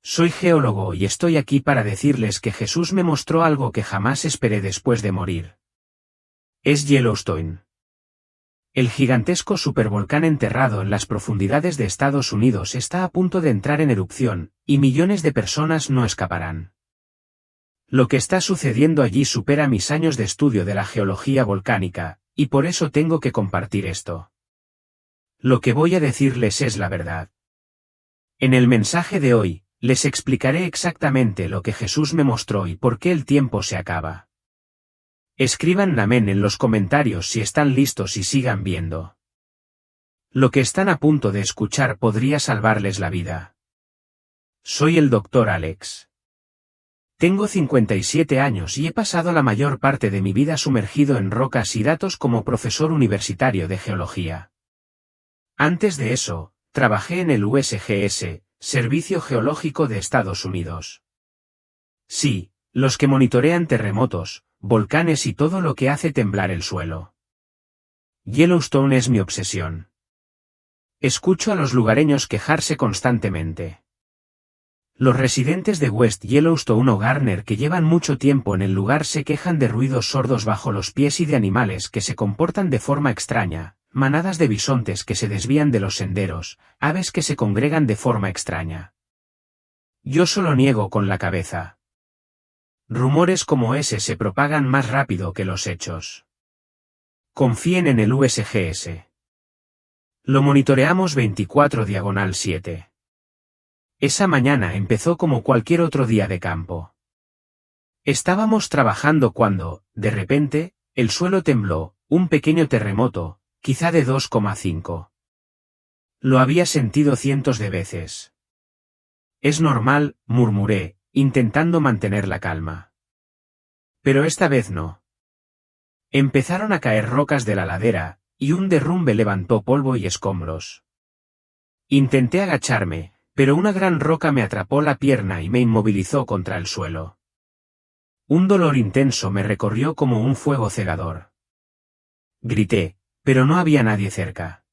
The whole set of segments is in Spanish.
Soy geólogo y estoy aquí para decirles que Jesús me mostró algo que jamás esperé después de morir. Es Yellowstone. El gigantesco supervolcán enterrado en las profundidades de Estados Unidos está a punto de entrar en erupción, y millones de personas no escaparán. Lo que está sucediendo allí supera mis años de estudio de la geología volcánica, y por eso tengo que compartir esto. Lo que voy a decirles es la verdad. En el mensaje de hoy, les explicaré exactamente lo que Jesús me mostró y por qué el tiempo se acaba. Escriban amén en los comentarios si están listos y sigan viendo. Lo que están a punto de escuchar podría salvarles la vida. Soy el Dr. Alex. Tengo 57 años y he pasado la mayor parte de mi vida sumergido en rocas y datos como profesor universitario de geología. Antes de eso, trabajé en el USGS, Servicio Geológico de Estados Unidos. Sí, los que monitorean terremotos, volcanes y todo lo que hace temblar el suelo. Yellowstone es mi obsesión. Escucho a los lugareños quejarse constantemente. Los residentes de West Yellowstone o Garner que llevan mucho tiempo en el lugar se quejan de ruidos sordos bajo los pies y de animales que se comportan de forma extraña, manadas de bisontes que se desvían de los senderos, aves que se congregan de forma extraña. Yo solo niego con la cabeza. Rumores como ese se propagan más rápido que los hechos. Confíen en el USGS. Lo monitoreamos 24/7. Esa mañana empezó como cualquier otro día de campo. Estábamos trabajando cuando, de repente, el suelo tembló, un pequeño terremoto, quizá de 2,5. Lo había sentido cientos de veces. Es normal, murmuré, intentando mantener la calma. Pero esta vez no. Empezaron a caer rocas de la ladera, y un derrumbe levantó polvo y escombros. Intenté agacharme, pero una gran roca me atrapó la pierna y me inmovilizó contra el suelo. Un dolor intenso me recorrió como un fuego cegador. Grité, pero no había nadie cerca.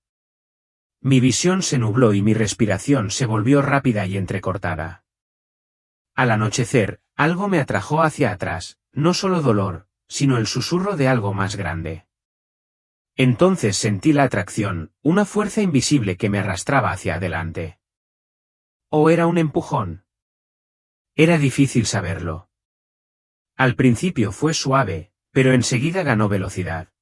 Mi visión se nubló y mi respiración se volvió rápida y entrecortada. Al anochecer, algo me atrajo hacia atrás, no solo dolor, sino el susurro de algo más grande. Entonces sentí la atracción, una fuerza invisible que me arrastraba hacia adelante. ¿O era un empujón? Era difícil saberlo. Al principio fue suave, pero enseguida ganó velocidad.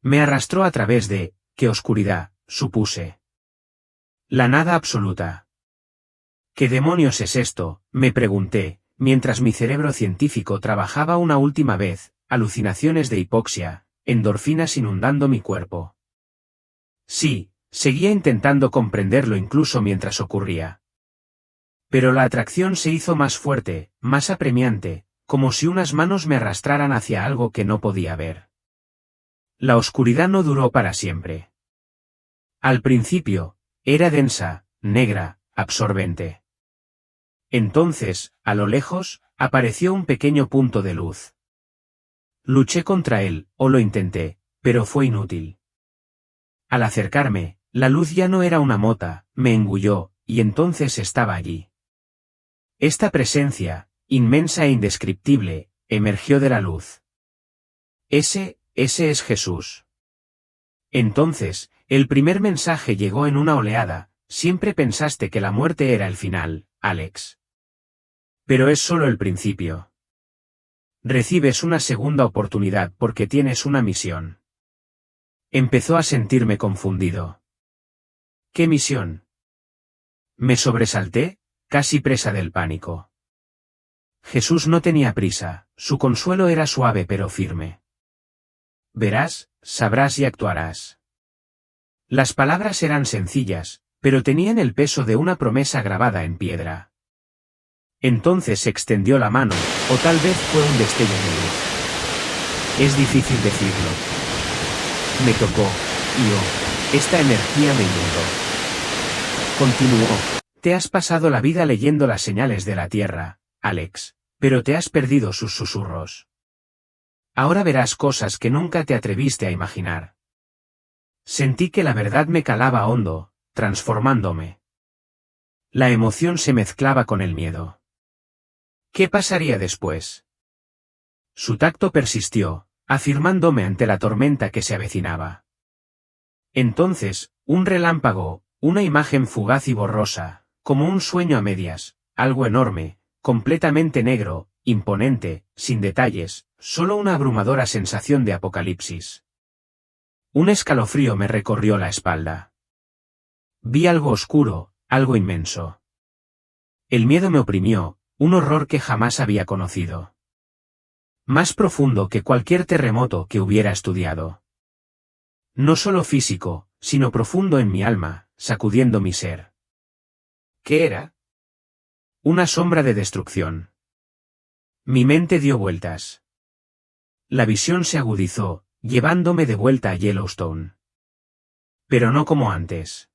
Me arrastró a través de, ¿qué oscuridad?, supuse. La nada absoluta. ¿Qué demonios es esto?, me pregunté, mientras mi cerebro científico trabajaba una última vez, alucinaciones de hipoxia, endorfinas inundando mi cuerpo. Sí, seguía intentando comprenderlo incluso mientras ocurría. Pero la atracción se hizo más fuerte, más apremiante, como si unas manos me arrastraran hacia algo que no podía ver. La oscuridad no duró para siempre. Al principio, era densa, negra, absorbente. Entonces, a lo lejos, apareció un pequeño punto de luz. Luché contra él, o lo intenté, pero fue inútil. Al acercarme, la luz ya no era una mota, me engulló, y entonces estaba allí. Esta presencia, inmensa e indescriptible, emergió de la luz. Ese es Jesús. Entonces, el primer mensaje llegó en una oleada: siempre pensaste que la muerte era el final, Alex. Pero es solo el principio. Recibes una segunda oportunidad porque tienes una misión. Empezó a sentirme confundido. ¿Qué misión? Me sobresalté, casi presa del pánico. Jesús no tenía prisa, su consuelo era suave pero firme. Verás, sabrás y actuarás. Las palabras eran sencillas, pero tenían el peso de una promesa grabada en piedra. Entonces extendió la mano, o tal vez fue un destello de luz. Es difícil decirlo. Me tocó, y esta energía me inundó. Continuó. Te has pasado la vida leyendo las señales de la Tierra, Alex, pero te has perdido sus susurros. Ahora verás cosas que nunca te atreviste a imaginar. Sentí que la verdad me calaba hondo, transformándome. La emoción se mezclaba con el miedo. ¿Qué pasaría después? Su tacto persistió, afirmándome ante la tormenta que se avecinaba. Entonces, un relámpago, una imagen fugaz y borrosa, como un sueño a medias, algo enorme, completamente negro, imponente, sin detalles, solo una abrumadora sensación de apocalipsis. Un escalofrío me recorrió la espalda. Vi algo oscuro, algo inmenso. El miedo me oprimió, un horror que jamás había conocido. Más profundo que cualquier terremoto que hubiera estudiado. No solo físico, sino profundo en mi alma, sacudiendo mi ser. ¿Qué era? Una sombra de destrucción. Mi mente dio vueltas. La visión se agudizó, llevándome de vuelta a Yellowstone. Pero no como antes.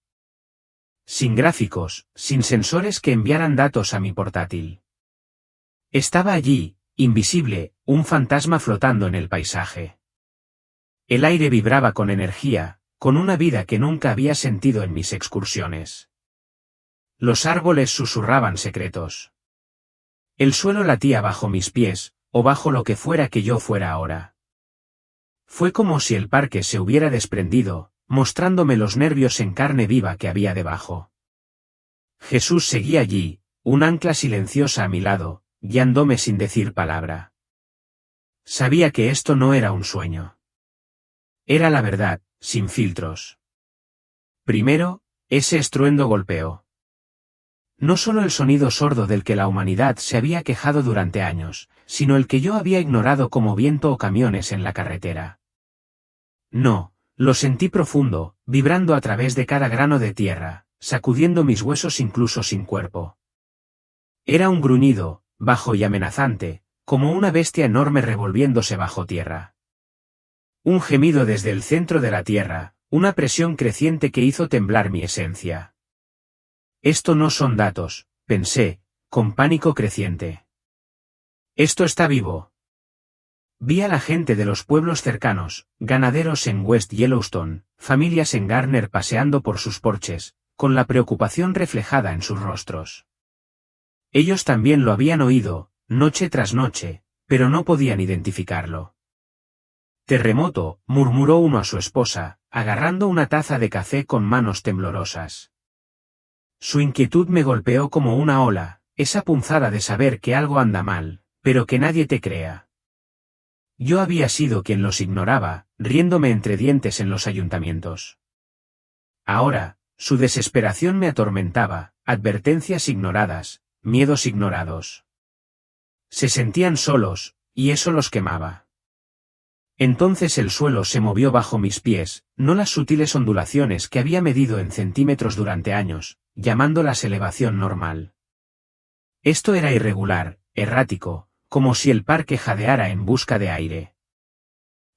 Sin gráficos, sin sensores que enviaran datos a mi portátil. Estaba allí, invisible, un fantasma flotando en el paisaje. El aire vibraba con energía, con una vida que nunca había sentido en mis excursiones. Los árboles susurraban secretos. El suelo latía bajo mis pies, o bajo lo que fuera que yo fuera ahora. Fue como si el parque se hubiera desprendido, mostrándome los nervios en carne viva que había debajo. Jesús seguía allí, un ancla silenciosa a mi lado, guiándome sin decir palabra. Sabía que esto no era un sueño. Era la verdad, sin filtros. Primero, ese estruendo golpeó. No solo el sonido sordo del que la humanidad se había quejado durante años, sino el que yo había ignorado como viento o camiones en la carretera. No, lo sentí profundo, vibrando a través de cada grano de tierra, sacudiendo mis huesos incluso sin cuerpo. Era un gruñido, bajo y amenazante, como una bestia enorme revolviéndose bajo tierra. Un gemido desde el centro de la tierra, una presión creciente que hizo temblar mi esencia. Esto no son datos, pensé, con pánico creciente. Esto está vivo. Vi a la gente de los pueblos cercanos, ganaderos en West Yellowstone, familias en Garner paseando por sus porches, con la preocupación reflejada en sus rostros. Ellos también lo habían oído, noche tras noche, pero no podían identificarlo. Terremoto, murmuró uno a su esposa, agarrando una taza de café con manos temblorosas. Su inquietud me golpeó como una ola, esa punzada de saber que algo anda mal, pero que nadie te crea. Yo había sido quien los ignoraba, riéndome entre dientes en los ayuntamientos. Ahora, su desesperación me atormentaba, advertencias ignoradas, miedos ignorados. Se sentían solos, y eso los quemaba. Entonces el suelo se movió bajo mis pies, no las sutiles ondulaciones que había medido en centímetros durante años, llamándolas elevación normal. Esto era irregular, errático, como si el parque jadeara en busca de aire.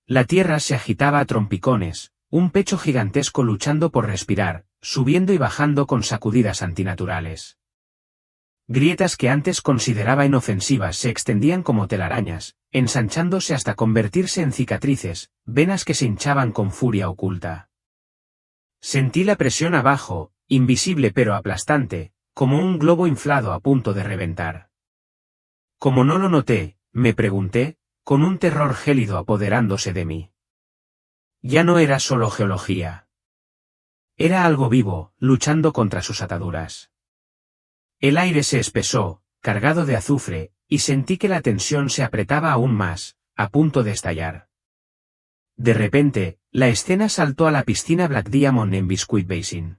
La tierra se agitaba a trompicones, un pecho gigantesco luchando por respirar, subiendo y bajando con sacudidas antinaturales. Grietas que antes consideraba inofensivas se extendían como telarañas, ensanchándose hasta convertirse en cicatrices, venas que se hinchaban con furia oculta. Sentí la presión abajo, invisible pero aplastante, como un globo inflado a punto de reventar. Como no lo noté, me pregunté, con un terror gélido apoderándose de mí. Ya no era solo geología. Era algo vivo, luchando contra sus ataduras. El aire se espesó, cargado de azufre, y sentí que la tensión se apretaba aún más, a punto de estallar. De repente, la escena saltó a la piscina Black Diamond en Biscuit Basin.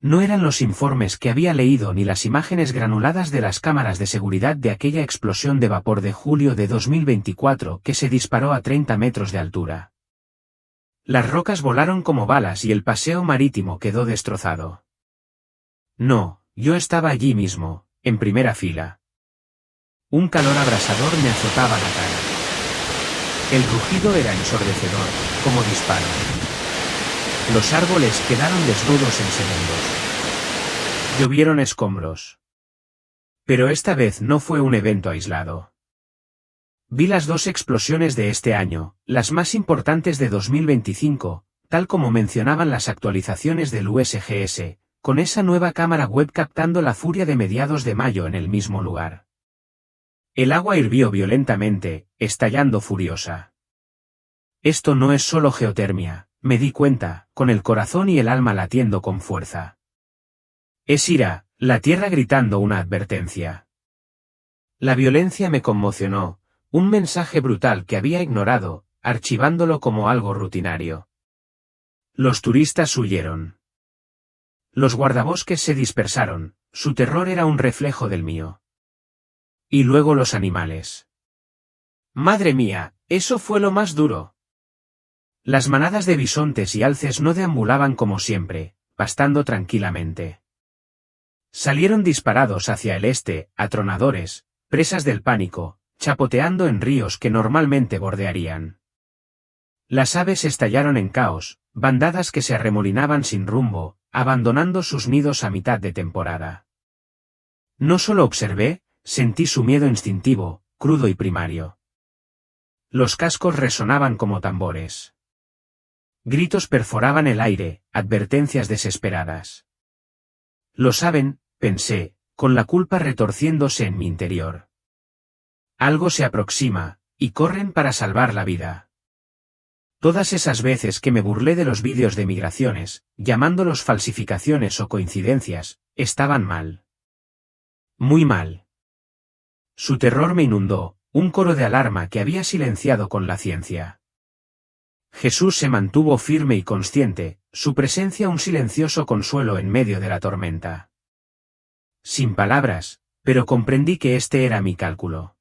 No eran los informes que había leído ni las imágenes granuladas de las cámaras de seguridad de aquella explosión de vapor de julio de 2024 que se disparó a 30 metros de altura. Las rocas volaron como balas y el paseo marítimo quedó destrozado. No. Yo estaba allí mismo, en primera fila. Un calor abrasador me azotaba la cara. El rugido era ensordecedor, como disparo. Los árboles quedaron desnudos en segundos. Llovieron escombros. Pero esta vez no fue un evento aislado. Vi las dos explosiones de este año, las más importantes de 2025, tal como mencionaban las actualizaciones del USGS, con esa nueva cámara web captando la furia de mediados de mayo en el mismo lugar. El agua hirvió violentamente, estallando furiosa. Esto no es solo geotermia, me di cuenta, con el corazón y el alma latiendo con fuerza. Es ira, la tierra gritando una advertencia. La violencia me conmocionó, un mensaje brutal que había ignorado, archivándolo como algo rutinario. Los turistas huyeron. Los guardabosques se dispersaron, su terror era un reflejo del mío. Y luego los animales. Madre mía, eso fue lo más duro. Las manadas de bisontes y alces no deambulaban como siempre, pastando tranquilamente. Salieron disparados hacia el este, atronadores, presas del pánico, chapoteando en ríos que normalmente bordearían. Las aves estallaron en caos, bandadas que se arremolinaban sin rumbo, abandonando sus nidos a mitad de temporada. No solo observé, sentí su miedo instintivo, crudo y primario. Los cascos resonaban como tambores. Gritos perforaban el aire, advertencias desesperadas. Lo saben, pensé, con la culpa retorciéndose en mi interior. Algo se aproxima, y corren para salvar la vida. Todas esas veces que me burlé de los vídeos de migraciones, llamándolos falsificaciones o coincidencias, estaban mal. Muy mal. Su terror me inundó, un coro de alarma que había silenciado con la ciencia. Jesús se mantuvo firme y consciente, su presencia un silencioso consuelo en medio de la tormenta. Sin palabras, pero comprendí que este era mi cálculo.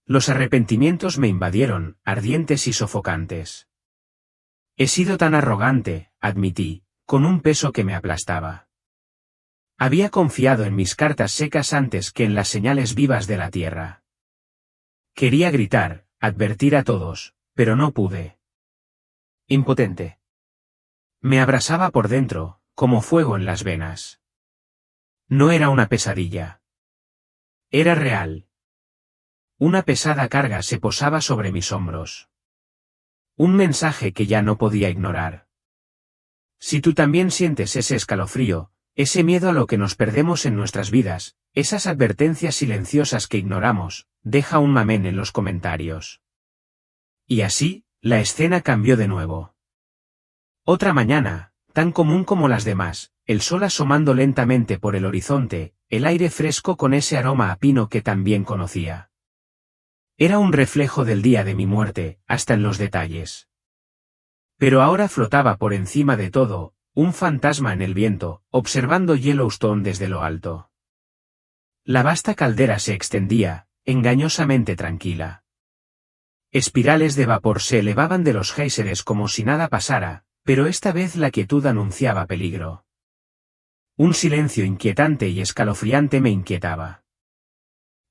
Los arrepentimientos me invadieron, ardientes y sofocantes. He sido tan arrogante, admití, con un peso que me aplastaba. Había confiado en mis cartas secas antes que en las señales vivas de la tierra. Quería gritar, advertir a todos, pero no pude. Impotente. Me abrasaba por dentro, como fuego en las venas. No era una pesadilla. Era real. Una pesada carga se posaba sobre mis hombros. Un mensaje que ya no podía ignorar. Si tú también sientes ese escalofrío, ese miedo a lo que nos perdemos en nuestras vidas, esas advertencias silenciosas que ignoramos, deja un amén en los comentarios. Y así, la escena cambió de nuevo. Otra mañana, tan común como las demás, el sol asomando lentamente por el horizonte, el aire fresco con ese aroma a pino que tan bien conocía. Era un reflejo del día de mi muerte, hasta en los detalles. Pero ahora flotaba por encima de todo, un fantasma en el viento, observando Yellowstone desde lo alto. La vasta caldera se extendía, engañosamente tranquila. Espirales de vapor se elevaban de los géiseres como si nada pasara, pero esta vez la quietud anunciaba peligro. Un silencio inquietante y escalofriante me inquietaba.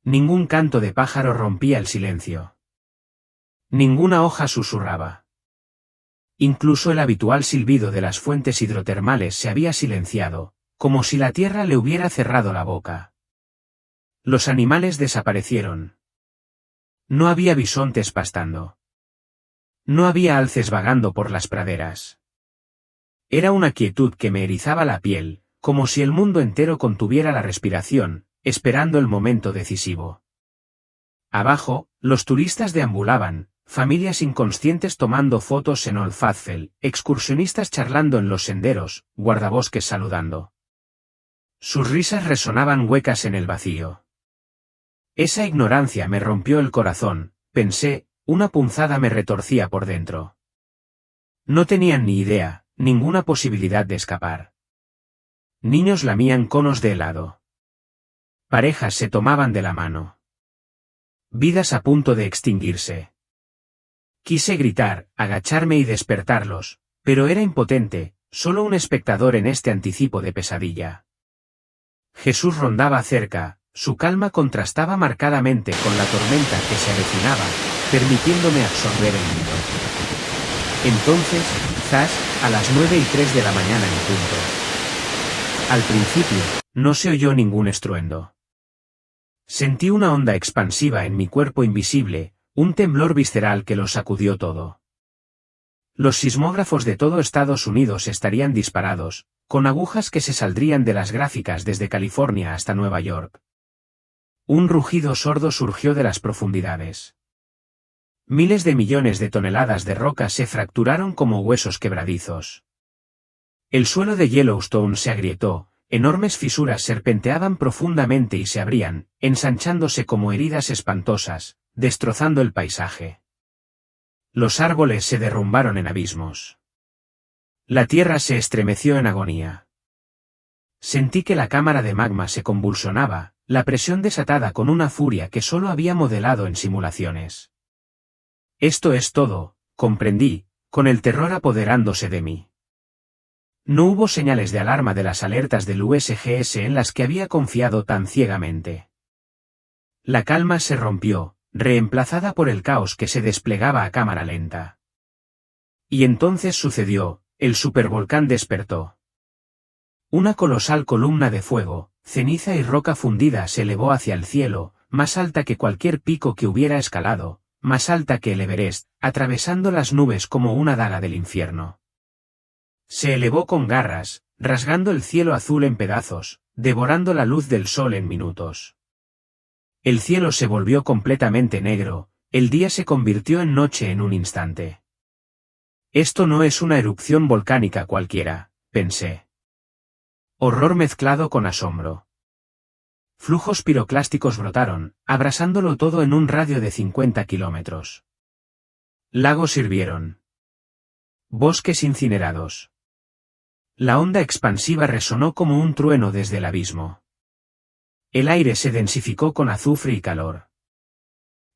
Ningún canto de pájaro rompía el silencio. Ninguna hoja susurraba. Incluso el habitual silbido de las fuentes hidrotermales se había silenciado, como si la tierra le hubiera cerrado la boca. Los animales desaparecieron. No había bisontes pastando. No había alces vagando por las praderas. Era una quietud que me erizaba la piel, como si el mundo entero contuviera la respiración, esperando el momento decisivo. Abajo, los turistas deambulaban, familias inconscientes tomando fotos en Old Faithful, excursionistas charlando en los senderos, guardabosques saludando. Sus risas resonaban huecas en el vacío. Esa ignorancia me rompió el corazón, pensé, una punzada me retorcía por dentro. No tenían ni idea, ninguna posibilidad de escapar. Niños lamían conos de helado. Parejas se tomaban de la mano. Vidas a punto de extinguirse. Quise gritar, agacharme y despertarlos, pero era impotente, solo un espectador en este anticipo de pesadilla. Jesús rondaba cerca, su calma contrastaba marcadamente con la tormenta que se avecinaba, permitiéndome absorber el miedo. Entonces, zas, a las 9:03 de la mañana en punto. Al principio, no se oyó ningún estruendo. Sentí una onda expansiva en mi cuerpo invisible, un temblor visceral que lo sacudió todo. Los sismógrafos de todo Estados Unidos estarían disparados, con agujas que se saldrían de las gráficas desde California hasta Nueva York. Un rugido sordo surgió de las profundidades. Miles de millones de toneladas de roca se fracturaron como huesos quebradizos. El suelo de Yellowstone se agrietó, enormes fisuras serpenteaban profundamente y se abrían, ensanchándose como heridas espantosas, destrozando el paisaje. Los árboles se derrumbaron en abismos. La tierra se estremeció en agonía. Sentí que la cámara de magma se convulsionaba, la presión desatada con una furia que solo había modelado en simulaciones. Esto es todo, comprendí, con el terror apoderándose de mí. No hubo señales de alarma de las alertas del USGS en las que había confiado tan ciegamente. La calma se rompió, reemplazada por el caos que se desplegaba a cámara lenta. Y entonces sucedió, el supervolcán despertó. Una colosal columna de fuego, ceniza y roca fundida se elevó hacia el cielo, más alta que cualquier pico que hubiera escalado, más alta que el Everest, atravesando las nubes como una daga del infierno. Se elevó con garras, rasgando el cielo azul en pedazos, devorando la luz del sol en minutos. El cielo se volvió completamente negro, el día se convirtió en noche en un instante. Esto no es una erupción volcánica cualquiera, pensé. Horror mezclado con asombro. Flujos piroclásticos brotaron, abrasándolo todo en un radio de 50 kilómetros. Lagos hirvieron. Bosques incinerados. La onda expansiva resonó como un trueno desde el abismo. El aire se densificó con azufre y calor.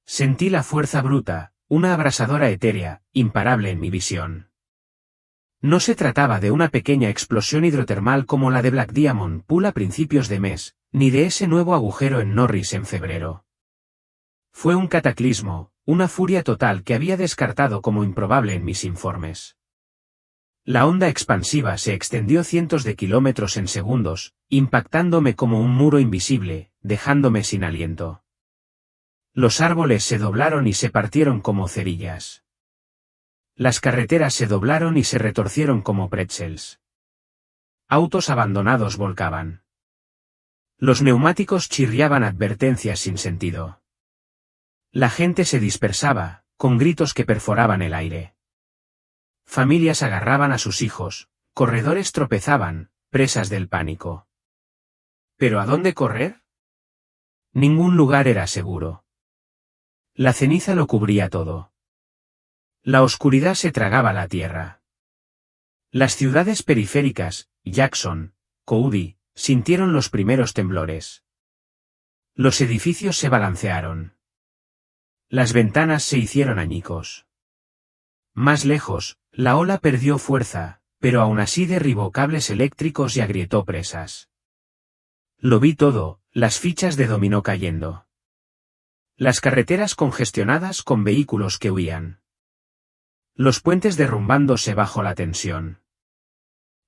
Sentí la fuerza bruta, una abrasadora etérea, imparable en mi visión. No se trataba de una pequeña explosión hidrotermal como la de Black Diamond Pool a principios de mes, ni de ese nuevo agujero en Norris en febrero. Fue un cataclismo, una furia total que había descartado como improbable en mis informes. La onda expansiva se extendió cientos de kilómetros en segundos, impactándome como un muro invisible, dejándome sin aliento. Los árboles se doblaron y se partieron como cerillas. Las carreteras se doblaron y se retorcieron como pretzels. Autos abandonados volcaban. Los neumáticos chirriaban advertencias sin sentido. La gente se dispersaba, con gritos que perforaban el aire. Familias agarraban a sus hijos, corredores tropezaban, presas del pánico. ¿Pero a dónde correr? Ningún lugar era seguro. La ceniza lo cubría todo. La oscuridad se tragaba la tierra. Las ciudades periféricas, Jackson, Cody, sintieron los primeros temblores. Los edificios se balancearon. Las ventanas se hicieron añicos. Más lejos, la ola perdió fuerza, pero aún así derribó cables eléctricos y agrietó presas. Lo vi todo, las fichas de dominó cayendo. Las carreteras congestionadas con vehículos que huían. Los puentes derrumbándose bajo la tensión.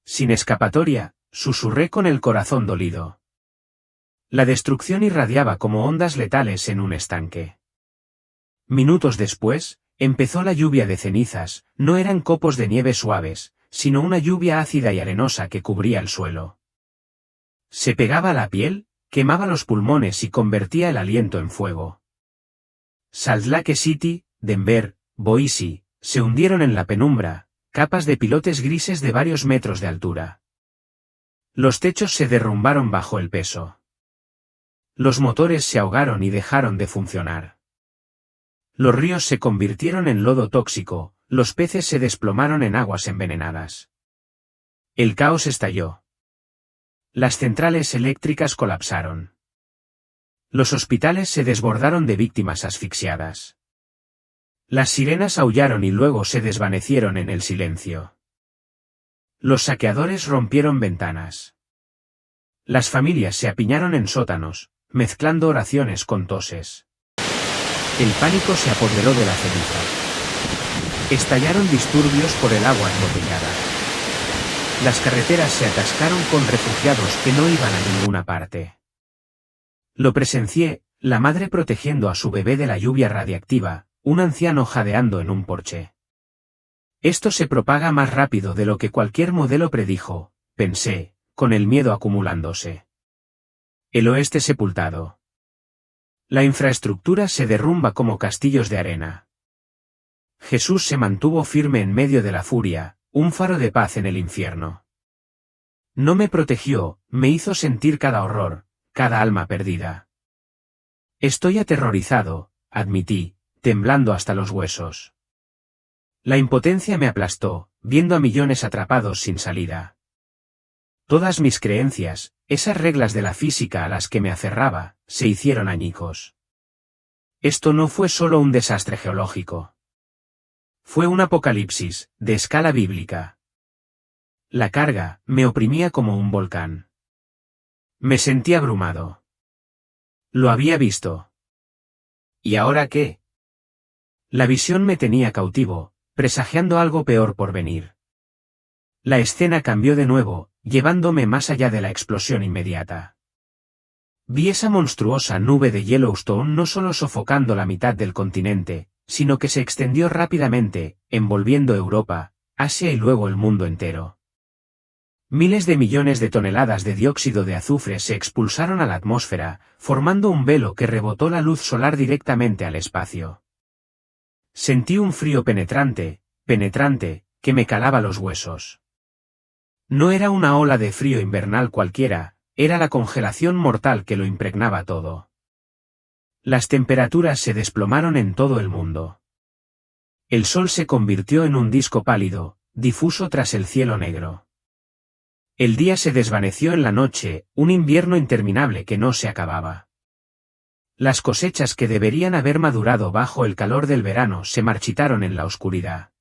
Sin escapatoria, susurré con el corazón dolido. La destrucción irradiaba como ondas letales en un estanque. Minutos después, empezó la lluvia de cenizas, no eran copos de nieve suaves, sino una lluvia ácida y arenosa que cubría el suelo. Se pegaba a la piel, quemaba los pulmones y convertía el aliento en fuego. Salt Lake City, Denver, Boise, se hundieron en la penumbra, capas de pilotes grises de varios metros de altura. Los techos se derrumbaron bajo el peso. Los motores se ahogaron y dejaron de funcionar. Los ríos se convirtieron en lodo tóxico, los peces se desplomaron en aguas envenenadas. El caos estalló. Las centrales eléctricas colapsaron. Los hospitales se desbordaron de víctimas asfixiadas. Las sirenas aullaron y luego se desvanecieron en el silencio. Los saqueadores rompieron ventanas. Las familias se apiñaron en sótanos, mezclando oraciones con toses. El pánico se apoderó de la ceniza. Estallaron disturbios por el agua embotellada. Las carreteras se atascaron con refugiados que no iban a ninguna parte. Lo presencié, la madre protegiendo a su bebé de la lluvia radiactiva, un anciano jadeando en un porche. Esto se propaga más rápido de lo que cualquier modelo predijo, pensé, con el miedo acumulándose. El oeste sepultado. La infraestructura se derrumba como castillos de arena. Jesús se mantuvo firme en medio de la furia, un faro de paz en el infierno. No me protegió, me hizo sentir cada horror, cada alma perdida. Estoy aterrorizado, admití, temblando hasta los huesos. La impotencia me aplastó, viendo a millones atrapados sin salida. Todas mis creencias, esas reglas de la física a las que me aferraba, se hicieron añicos. Esto no fue solo un desastre geológico. Fue un apocalipsis, de escala bíblica. La carga me oprimía como un volcán. Me sentí abrumado. Lo había visto. ¿Y ahora qué? La visión me tenía cautivo, presagiando algo peor por venir. La escena cambió de nuevo, llevándome más allá de la explosión inmediata. Vi esa monstruosa nube de Yellowstone no solo sofocando la mitad del continente, sino que se extendió rápidamente, envolviendo Europa, Asia y luego el mundo entero. Miles de millones de toneladas de dióxido de azufre se expulsaron a la atmósfera, formando un velo que rebotó la luz solar directamente al espacio. Sentí un frío penetrante, que me calaba los huesos. No era una ola de frío invernal cualquiera, era la congelación mortal que lo impregnaba todo. Las temperaturas se desplomaron en todo el mundo. El sol se convirtió en un disco pálido, difuso tras el cielo negro. El día se desvaneció en la noche, un invierno interminable que no se acababa. Las cosechas que deberían haber madurado bajo el calor del verano se marchitaron en la oscuridad.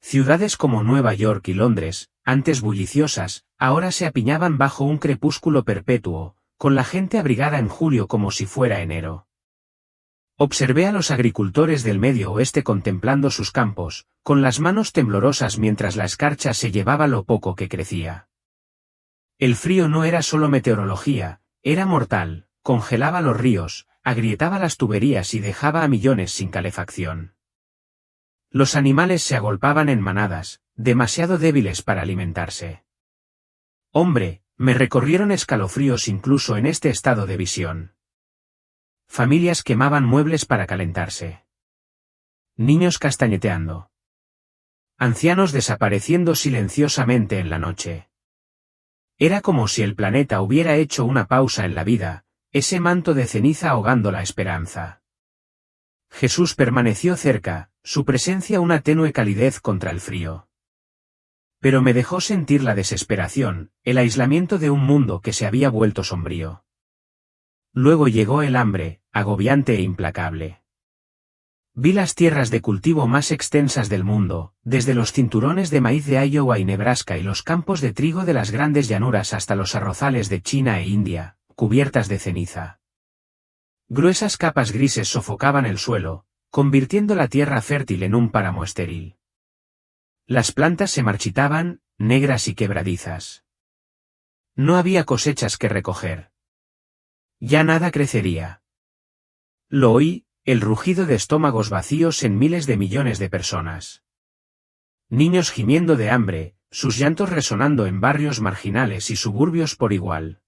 Ciudades como Nueva York y Londres, antes bulliciosas, ahora se apiñaban bajo un crepúsculo perpetuo, con la gente abrigada en julio como si fuera enero. Observé a los agricultores del Medio Oeste contemplando sus campos, con las manos temblorosas mientras la escarcha se llevaba lo poco que crecía. El frío no era solo meteorología, era mortal, congelaba los ríos, agrietaba las tuberías y dejaba a millones sin calefacción. Los animales se agolpaban en manadas, demasiado débiles para alimentarse. Hombre, me recorrieron escalofríos incluso en este estado de visión. Familias quemaban muebles para calentarse. Niños castañeteando. Ancianos desapareciendo silenciosamente en la noche. Era como si el planeta hubiera hecho una pausa en la vida, ese manto de ceniza ahogando la esperanza. Jesús permaneció cerca, su presencia una tenue calidez contra el frío. Pero me dejó sentir la desesperación, el aislamiento de un mundo que se había vuelto sombrío. Luego llegó el hambre, agobiante e implacable. Vi las tierras de cultivo más extensas del mundo, desde los cinturones de maíz de Iowa y Nebraska y los campos de trigo de las grandes llanuras hasta los arrozales de China e India, cubiertas de ceniza. Gruesas capas grises sofocaban el suelo, convirtiendo la tierra fértil en un páramo estéril. Las plantas se marchitaban, negras y quebradizas. No había cosechas que recoger. Ya nada crecería. Lo oí, el rugido de estómagos vacíos en miles de millones de personas. Niños gimiendo de hambre, sus llantos resonando en barrios marginales y suburbios por igual.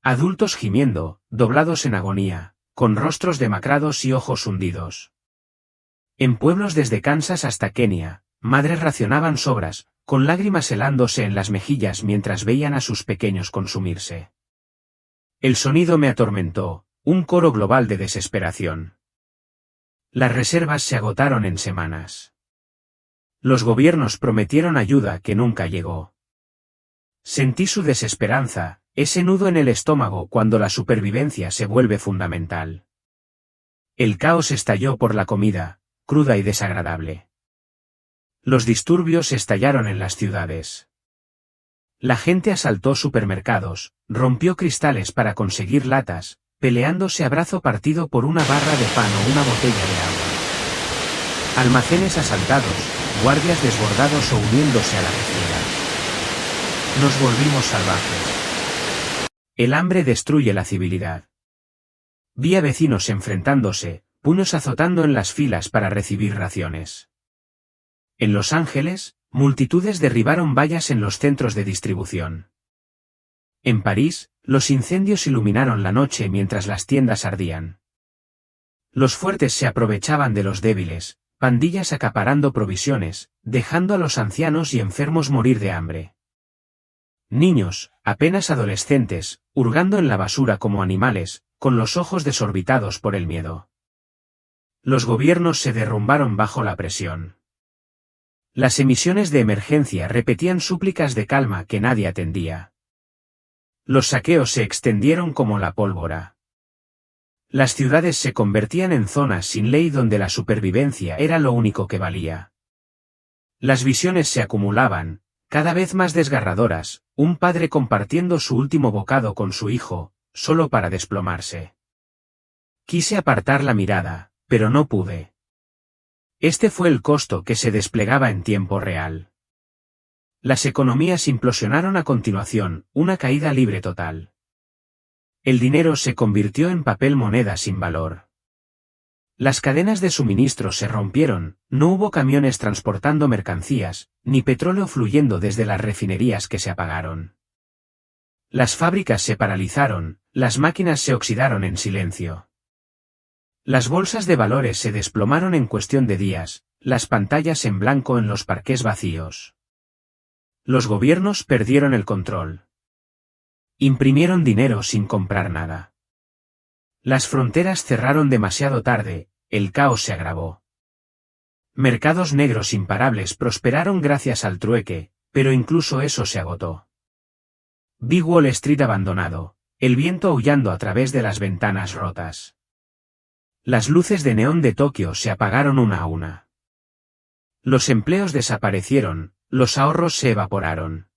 Adultos gimiendo, doblados en agonía, con rostros demacrados y ojos hundidos. En pueblos desde Kansas hasta Kenia, madres racionaban sobras, con lágrimas helándose en las mejillas mientras veían a sus pequeños consumirse. El sonido me atormentó, un coro global de desesperación. Las reservas se agotaron en semanas. Los gobiernos prometieron ayuda que nunca llegó. Sentí su desesperanza, ese nudo en el estómago cuando la supervivencia se vuelve fundamental. El caos estalló por la comida, cruda y desagradable. Los disturbios estallaron en las ciudades. La gente asaltó supermercados, rompió cristales para conseguir latas, peleándose a brazo partido por una barra de pan o una botella de agua. Almacenes asaltados, guardias desbordados o uniéndose a la refriega. Nos volvimos salvajes. El hambre destruye la civilidad. Vi a vecinos enfrentándose, puños azotando en las filas para recibir raciones. En Los Ángeles, Multitudes derribaron vallas en los centros de distribución. En París, los incendios iluminaron la noche mientras las tiendas ardían. Los fuertes se aprovechaban de los débiles, pandillas acaparando provisiones, dejando a los ancianos y enfermos morir de hambre. Niños, apenas adolescentes, hurgando en la basura como animales, con los ojos desorbitados por el miedo. Los gobiernos se derrumbaron bajo la presión. Las emisiones de emergencia repetían súplicas de calma que nadie atendía. Los saqueos se extendieron como la pólvora. Las ciudades se convertían en zonas sin ley donde la supervivencia era lo único que valía. Las visiones se acumulaban, cada vez más desgarradoras, un padre compartiendo su último bocado con su hijo, solo para desplomarse. Quise apartar la mirada, pero no pude. Este fue el costo que se desplegaba en tiempo real. Las economías implosionaron a continuación, una caída libre total. El dinero se convirtió en papel moneda sin valor. Las cadenas de suministro se rompieron, no hubo camiones transportando mercancías, ni petróleo fluyendo desde las refinerías que se apagaron. Las fábricas se paralizaron, las máquinas se oxidaron en silencio. Las bolsas de valores se desplomaron en cuestión de días, las pantallas en blanco en los parques vacíos. Los gobiernos perdieron el control. Imprimieron dinero sin comprar nada. Las fronteras cerraron demasiado tarde, el caos se agravó. Mercados negros imparables prosperaron gracias al trueque, pero incluso eso se agotó. Vi Wall Street abandonado, el viento aullando a través de las ventanas rotas. Las luces de neón de Tokio se apagaron una a una. Los empleos desaparecieron, los ahorros se evaporaron.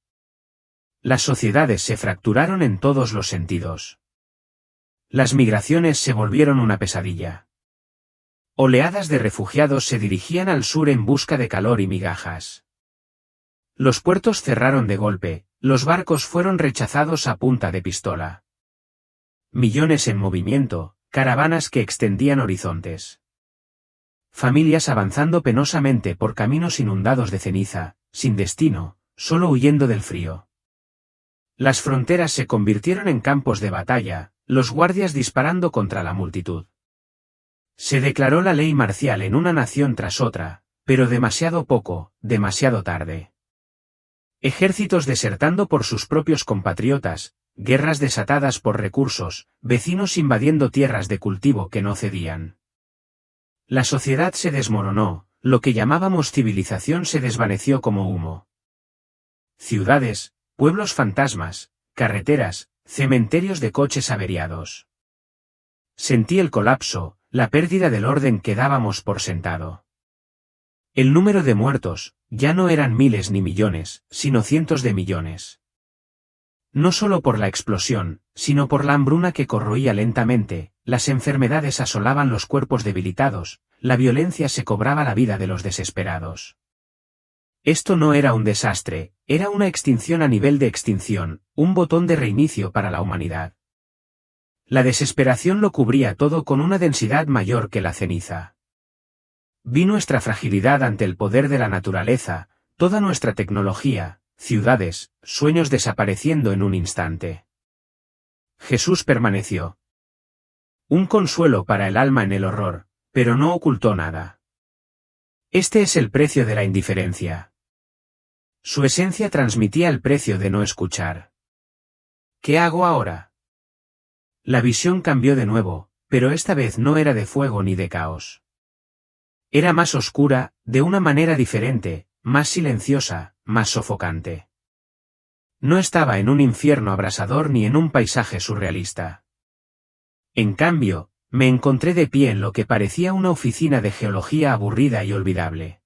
Las sociedades se fracturaron en todos los sentidos. Las migraciones se volvieron una pesadilla. Oleadas de refugiados se dirigían al sur en busca de calor y migajas. Los puertos cerraron de golpe, los barcos fueron rechazados a punta de pistola. Millones en movimiento, caravanas que extendían horizontes. Familias avanzando penosamente por caminos inundados de ceniza, sin destino, solo huyendo del frío. Las fronteras se convirtieron en campos de batalla, los guardias disparando contra la multitud. Se declaró la ley marcial en una nación tras otra, pero demasiado poco, demasiado tarde. Ejércitos desertando por sus propios compatriotas, guerras desatadas por recursos, vecinos invadiendo tierras de cultivo que no cedían. La sociedad se desmoronó, lo que llamábamos civilización se desvaneció como humo. Ciudades, pueblos fantasmas, carreteras, cementerios de coches averiados. Sentí el colapso, la pérdida del orden que dábamos por sentado. El número de muertos, ya no eran miles ni millones, sino cientos de millones. No solo por la explosión, sino por la hambruna que corroía lentamente, las enfermedades asolaban los cuerpos debilitados, la violencia se cobraba la vida de los desesperados. Esto no era un desastre, era una extinción a nivel de extinción, un botón de reinicio para la humanidad. La desesperación lo cubría todo con una densidad mayor que la ceniza. Vi nuestra fragilidad ante el poder de la naturaleza, toda nuestra tecnología, ciudades, sueños desapareciendo en un instante. Jesús permaneció. Un consuelo para el alma en el horror, pero no ocultó nada. Este es el precio de la indiferencia. Su esencia transmitía el precio de no escuchar. ¿Qué hago ahora? La visión cambió de nuevo, pero esta vez no era de fuego ni de caos. Era más oscura, de una manera diferente, más silenciosa, más sofocante. No estaba en un infierno abrasador ni en un paisaje surrealista. En cambio, me encontré de pie en lo que parecía una oficina de geología aburrida y olvidable.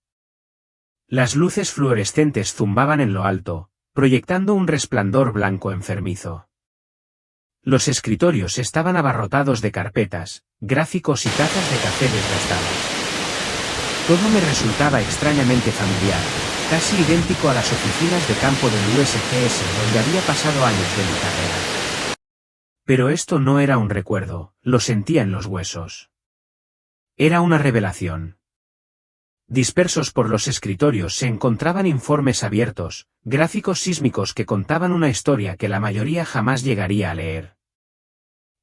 Las luces fluorescentes zumbaban en lo alto, proyectando un resplandor blanco enfermizo. Los escritorios estaban abarrotados de carpetas, gráficos y tazas de café desgastadas. Todo me resultaba extrañamente familiar, casi idéntico a las oficinas de campo del USGS donde había pasado años de mi carrera. Pero esto no era un recuerdo, lo sentía en los huesos. Era una revelación. Dispersos por los escritorios se encontraban informes abiertos, gráficos sísmicos que contaban una historia que la mayoría jamás llegaría a leer.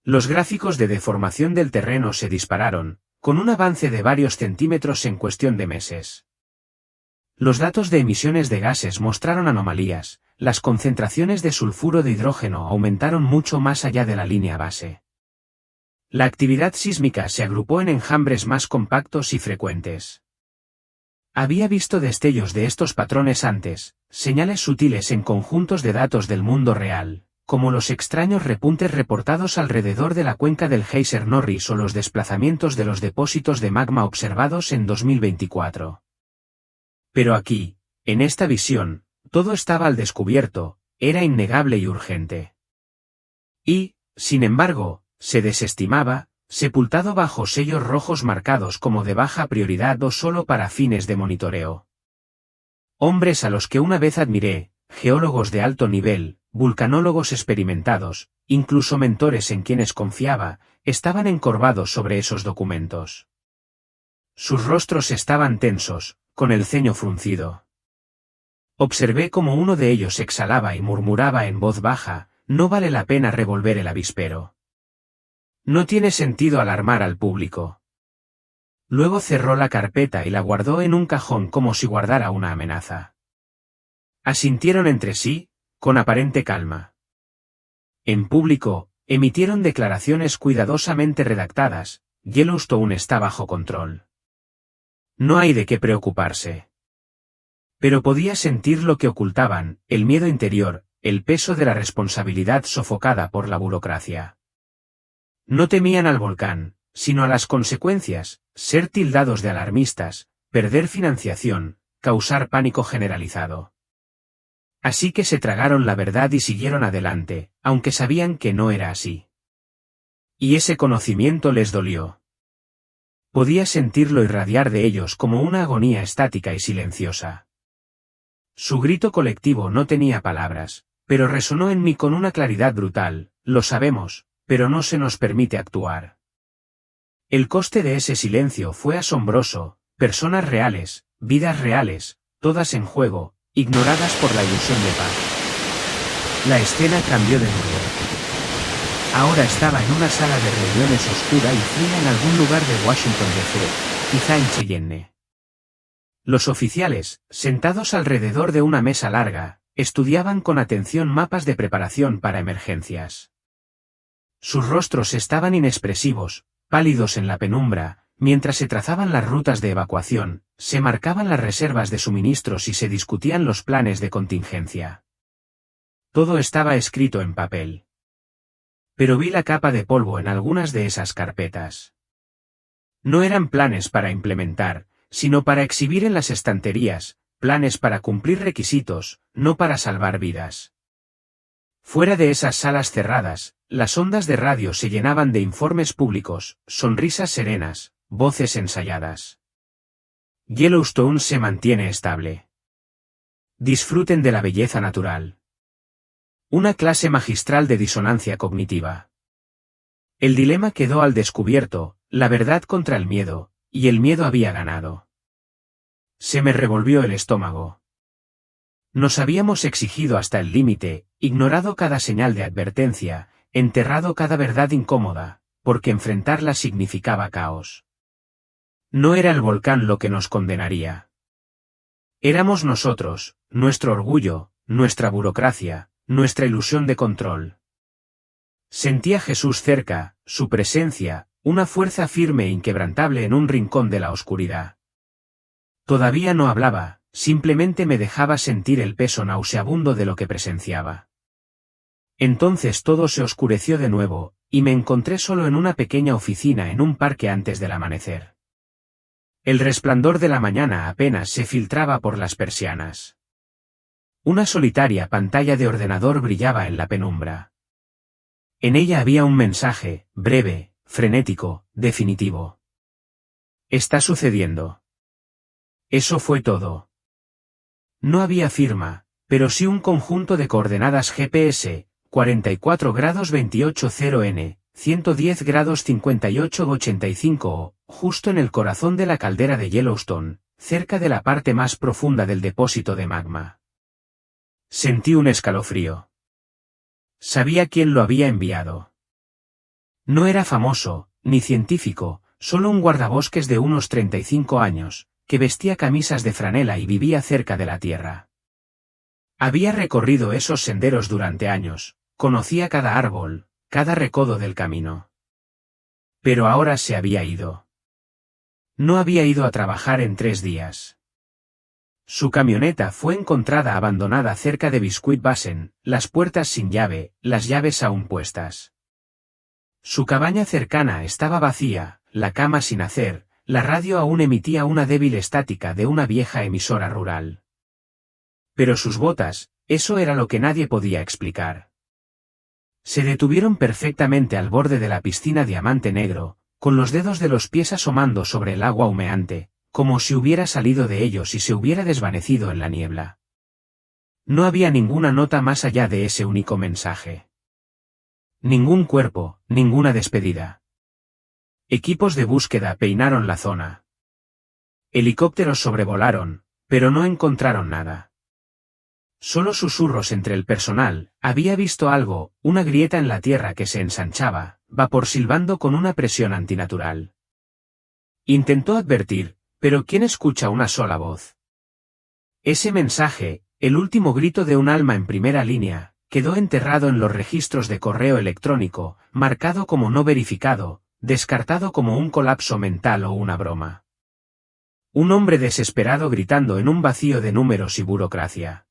Los gráficos de deformación del terreno se dispararon, con un avance de varios centímetros en cuestión de meses. Los datos de emisiones de gases mostraron anomalías, las concentraciones de sulfuro de hidrógeno aumentaron mucho más allá de la línea base. La actividad sísmica se agrupó en enjambres más compactos y frecuentes. Había visto destellos de estos patrones antes, señales sutiles en conjuntos de datos del mundo real, como los extraños repuntes reportados alrededor de la cuenca del Geyser Norris o los desplazamientos de los depósitos de magma observados en 2024. Pero aquí, en esta visión, todo estaba al descubierto, era innegable y urgente. Y, sin embargo, se desestimaba, sepultado bajo sellos rojos marcados como de baja prioridad o solo para fines de monitoreo. Hombres a los que una vez admiré, geólogos de alto nivel, vulcanólogos experimentados, incluso mentores en quienes confiaba, estaban encorvados sobre esos documentos. Sus rostros estaban tensos, con el ceño fruncido. Observé cómo uno de ellos exhalaba y murmuraba en voz baja, no vale la pena revolver el avispero. No tiene sentido alarmar al público. Luego cerró la carpeta y la guardó en un cajón como si guardara una amenaza. Asintieron entre sí, con aparente calma. En público, emitieron declaraciones cuidadosamente redactadas, Yellowstone está bajo control. No hay de qué preocuparse. Pero podía sentir lo que ocultaban, el miedo interior, el peso de la responsabilidad sofocada por la burocracia. No temían al volcán, sino a las consecuencias, ser tildados de alarmistas, perder financiación, causar pánico generalizado. Así que se tragaron la verdad y siguieron adelante, aunque sabían que no era así. Y ese conocimiento les dolió. Podía sentirlo irradiar de ellos como una agonía estática y silenciosa. Su grito colectivo no tenía palabras, pero resonó en mí con una claridad brutal, lo sabemos, pero no se nos permite actuar. El coste de ese silencio fue asombroso, personas reales, vidas reales, todas en juego, ignoradas por la ilusión de paz. La escena cambió de nuevo. Ahora estaba en una sala de reuniones oscura y fría en algún lugar de Washington D.C., quizá en Cheyenne. Los oficiales, sentados alrededor de una mesa larga, estudiaban con atención mapas de preparación para emergencias. Sus rostros estaban inexpresivos, pálidos en la penumbra, mientras se trazaban las rutas de evacuación, se marcaban las reservas de suministros y se discutían los planes de contingencia. Todo estaba escrito en papel. Pero vi la capa de polvo en algunas de esas carpetas. No eran planes para implementar, sino para exhibir en las estanterías, planes para cumplir requisitos, no para salvar vidas. Fuera de esas salas cerradas, las ondas de radio se llenaban de informes públicos, sonrisas serenas, voces ensayadas. Yellowstone se mantiene estable. Disfruten de la belleza natural. Una clase magistral de disonancia cognitiva. El dilema quedó al descubierto, la verdad contra el miedo, y el miedo había ganado. Se me revolvió el estómago. Nos habíamos exigido hasta el límite, ignorado cada señal de advertencia, enterrado cada verdad incómoda, porque enfrentarla significaba caos. No era el volcán lo que nos condenaría. Éramos nosotros, nuestro orgullo, nuestra burocracia, nuestra ilusión de control. Sentía a Jesús cerca, su presencia, una fuerza firme e inquebrantable en un rincón de la oscuridad. Todavía no hablaba, simplemente me dejaba sentir el peso nauseabundo de lo que presenciaba. Entonces todo se oscureció de nuevo, y me encontré solo en una pequeña oficina en un parque antes del amanecer. El resplandor de la mañana apenas se filtraba por las persianas. Una solitaria pantalla de ordenador brillaba en la penumbra. En ella había un mensaje, breve, frenético, definitivo. Está sucediendo. Eso fue todo. No había firma, pero sí un conjunto de coordenadas GPS, 44 grados 28 N, 110 grados 58 85 O, justo en el corazón de la caldera de Yellowstone, cerca de la parte más profunda del depósito de magma. Sentí un escalofrío. Sabía quién lo había enviado. No era famoso, ni científico, solo un guardabosques de unos 35 años, que vestía camisas de franela y vivía cerca de la Tierra. Había recorrido esos senderos durante años, conocía cada árbol, cada recodo del camino. Pero ahora se había ido. No había ido a trabajar en 3 días. Su camioneta fue encontrada abandonada cerca de Biscuit Basin, las puertas sin llave, las llaves aún puestas. Su cabaña cercana estaba vacía, la cama sin hacer, la radio aún emitía una débil estática de una vieja emisora rural. Pero sus botas, eso era lo que nadie podía explicar. Se detuvieron perfectamente al borde de la piscina diamante negro, con los dedos de los pies asomando sobre el agua humeante, como si hubiera salido de ellos y se hubiera desvanecido en la niebla. No había ninguna nota más allá de ese único mensaje. Ningún cuerpo, ninguna despedida. Equipos de búsqueda peinaron la zona. Helicópteros sobrevolaron, pero no encontraron nada. Solo susurros entre el personal. Había visto algo, una grieta en la tierra que se ensanchaba, vapor silbando con una presión antinatural. Intentó advertir, pero ¿quién escucha una sola voz? Ese mensaje, el último grito de un alma en primera línea, quedó enterrado en los registros de correo electrónico, marcado como no verificado, descartado como un colapso mental o una broma. Un hombre desesperado gritando en un vacío de números y burocracia.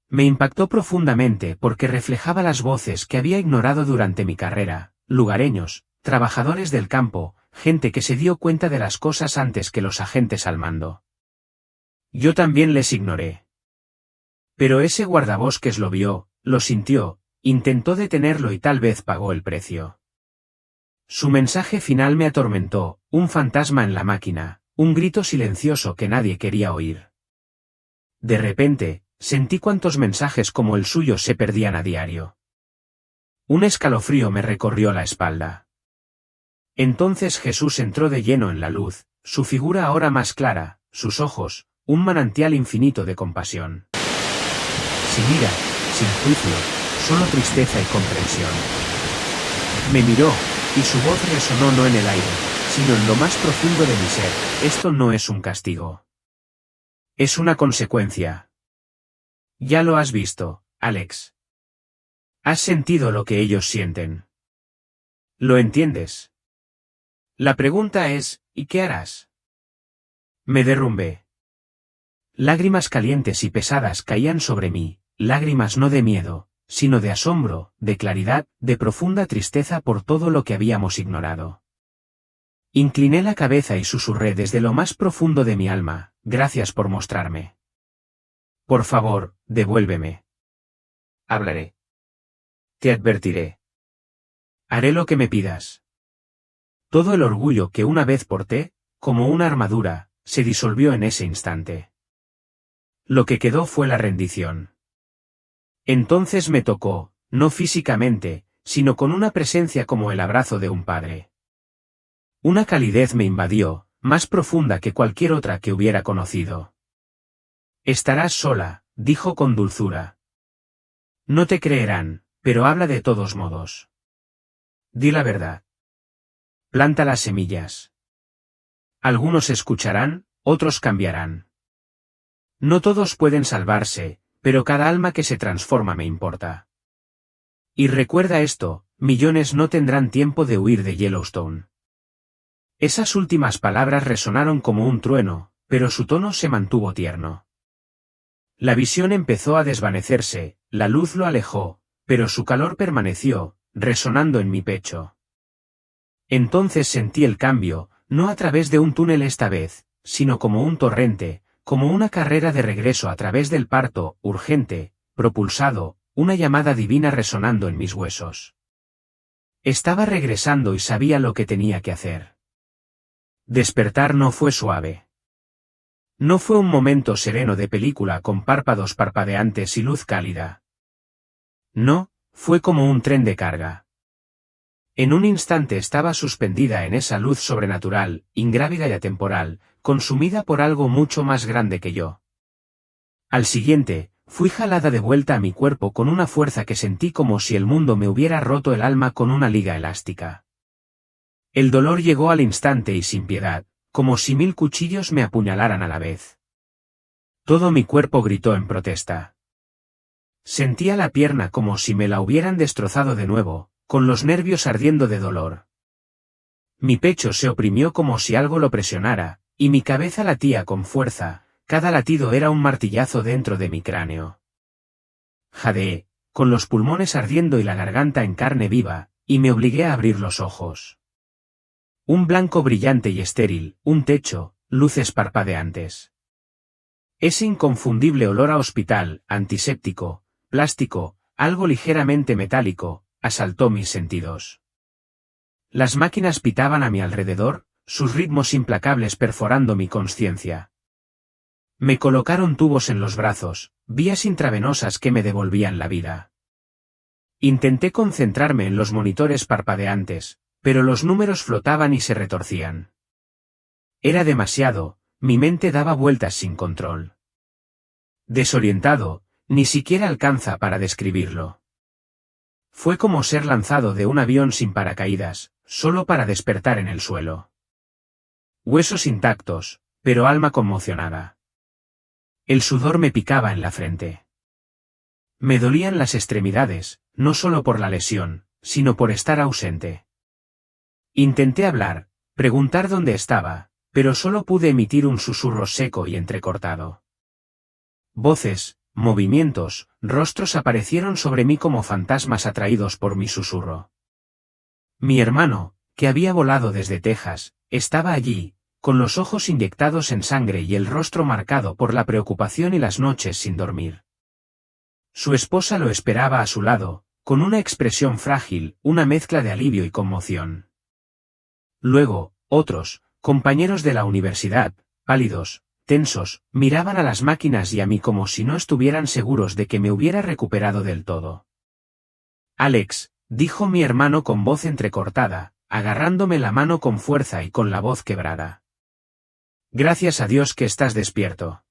Me impactó profundamente porque reflejaba las voces que había ignorado durante mi carrera, lugareños, trabajadores del campo, gente que se dio cuenta de las cosas antes que los agentes al mando. Yo también les ignoré. Pero ese guardabosques lo vio, lo sintió, intentó detenerlo y tal vez pagó el precio. Su mensaje final me atormentó, un fantasma en la máquina, un grito silencioso que nadie quería oír. De repente, sentí cuántos mensajes como el suyo se perdían a diario. Un escalofrío me recorrió la espalda. Entonces Jesús entró de lleno en la luz, su figura ahora más clara, sus ojos, un manantial infinito de compasión. Sin ira, sin juicio, solo tristeza y comprensión. Me miró, y su voz resonó no en el aire, sino en lo más profundo de mi ser. Esto no es un castigo. Es una consecuencia. Ya lo has visto, Alex. Has sentido lo que ellos sienten. ¿Lo entiendes? La pregunta es, ¿y qué harás? Me derrumbé. Lágrimas calientes y pesadas caían sobre mí, lágrimas no de miedo, sino de asombro, de claridad, de profunda tristeza por todo lo que habíamos ignorado. Incliné la cabeza y susurré desde lo más profundo de mi alma, gracias por mostrarme. Por favor, devuélveme. Hablaré. Te advertiré. Haré lo que me pidas. Todo el orgullo que una vez porté, como una armadura, se disolvió en ese instante. Lo que quedó fue la rendición. Entonces me tocó, no físicamente, sino con una presencia como el abrazo de un padre. Una calidez me invadió, más profunda que cualquier otra que hubiera conocido. Estarás sola, dijo con dulzura. No te creerán, pero habla de todos modos. Di la verdad. Planta las semillas. Algunos escucharán, otros cambiarán. No todos pueden salvarse, pero cada alma que se transforma me importa. Y recuerda esto, millones no tendrán tiempo de huir de Yellowstone. Esas últimas palabras resonaron como un trueno, pero su tono se mantuvo tierno. La visión empezó a desvanecerse, la luz lo alejó, pero su calor permaneció, resonando en mi pecho. Entonces sentí el cambio, no a través de un túnel esta vez, sino como un torrente, como una carrera de regreso a través del parto, urgente, propulsado, una llamada divina resonando en mis huesos. Estaba regresando y sabía lo que tenía que hacer. Despertar no fue suave. No fue un momento sereno de película con párpados parpadeantes y luz cálida. No, fue como un tren de carga. En un instante estaba suspendida en esa luz sobrenatural, ingrávida y atemporal, consumida por algo mucho más grande que yo. Al siguiente, fui jalada de vuelta a mi cuerpo con una fuerza que sentí como si el mundo me hubiera roto el alma con una liga elástica. El dolor llegó al instante y sin piedad, como si 1000 cuchillos me apuñalaran a la vez. Todo mi cuerpo gritó en protesta. Sentía la pierna como si me la hubieran destrozado de nuevo, con los nervios ardiendo de dolor. Mi pecho se oprimió como si algo lo presionara, y mi cabeza latía con fuerza, cada latido era un martillazo dentro de mi cráneo. Jadeé, con los pulmones ardiendo y la garganta en carne viva, y me obligué a abrir los ojos. Un blanco brillante y estéril, un techo, luces parpadeantes. Ese inconfundible olor a hospital, antiséptico, plástico, algo ligeramente metálico, asaltó mis sentidos. Las máquinas pitaban a mi alrededor, sus ritmos implacables perforando mi consciencia. Me colocaron tubos en los brazos, vías intravenosas que me devolvían la vida. Intenté concentrarme en los monitores parpadeantes, pero los números flotaban y se retorcían. Era demasiado, mi mente daba vueltas sin control. Desorientado, ni siquiera alcanza para describirlo. Fue como ser lanzado de un avión sin paracaídas, solo para despertar en el suelo. Huesos intactos, pero alma conmocionada. El sudor me picaba en la frente. Me dolían las extremidades, no solo por la lesión, sino por estar ausente. Intenté hablar, preguntar dónde estaba, pero solo pude emitir un susurro seco y entrecortado. Voces, movimientos, rostros aparecieron sobre mí como fantasmas atraídos por mi susurro. Mi hermano, que había volado desde Texas, estaba allí, con los ojos inyectados en sangre y el rostro marcado por la preocupación y las noches sin dormir. Su esposa lo esperaba a su lado, con una expresión frágil, una mezcla de alivio y conmoción. Luego, otros, compañeros de la universidad, pálidos, tensos, miraban a las máquinas y a mí como si no estuvieran seguros de que me hubiera recuperado del todo. Alex, dijo mi hermano con voz entrecortada, agarrándome la mano con fuerza y con la voz quebrada. Gracias a Dios que estás despierto.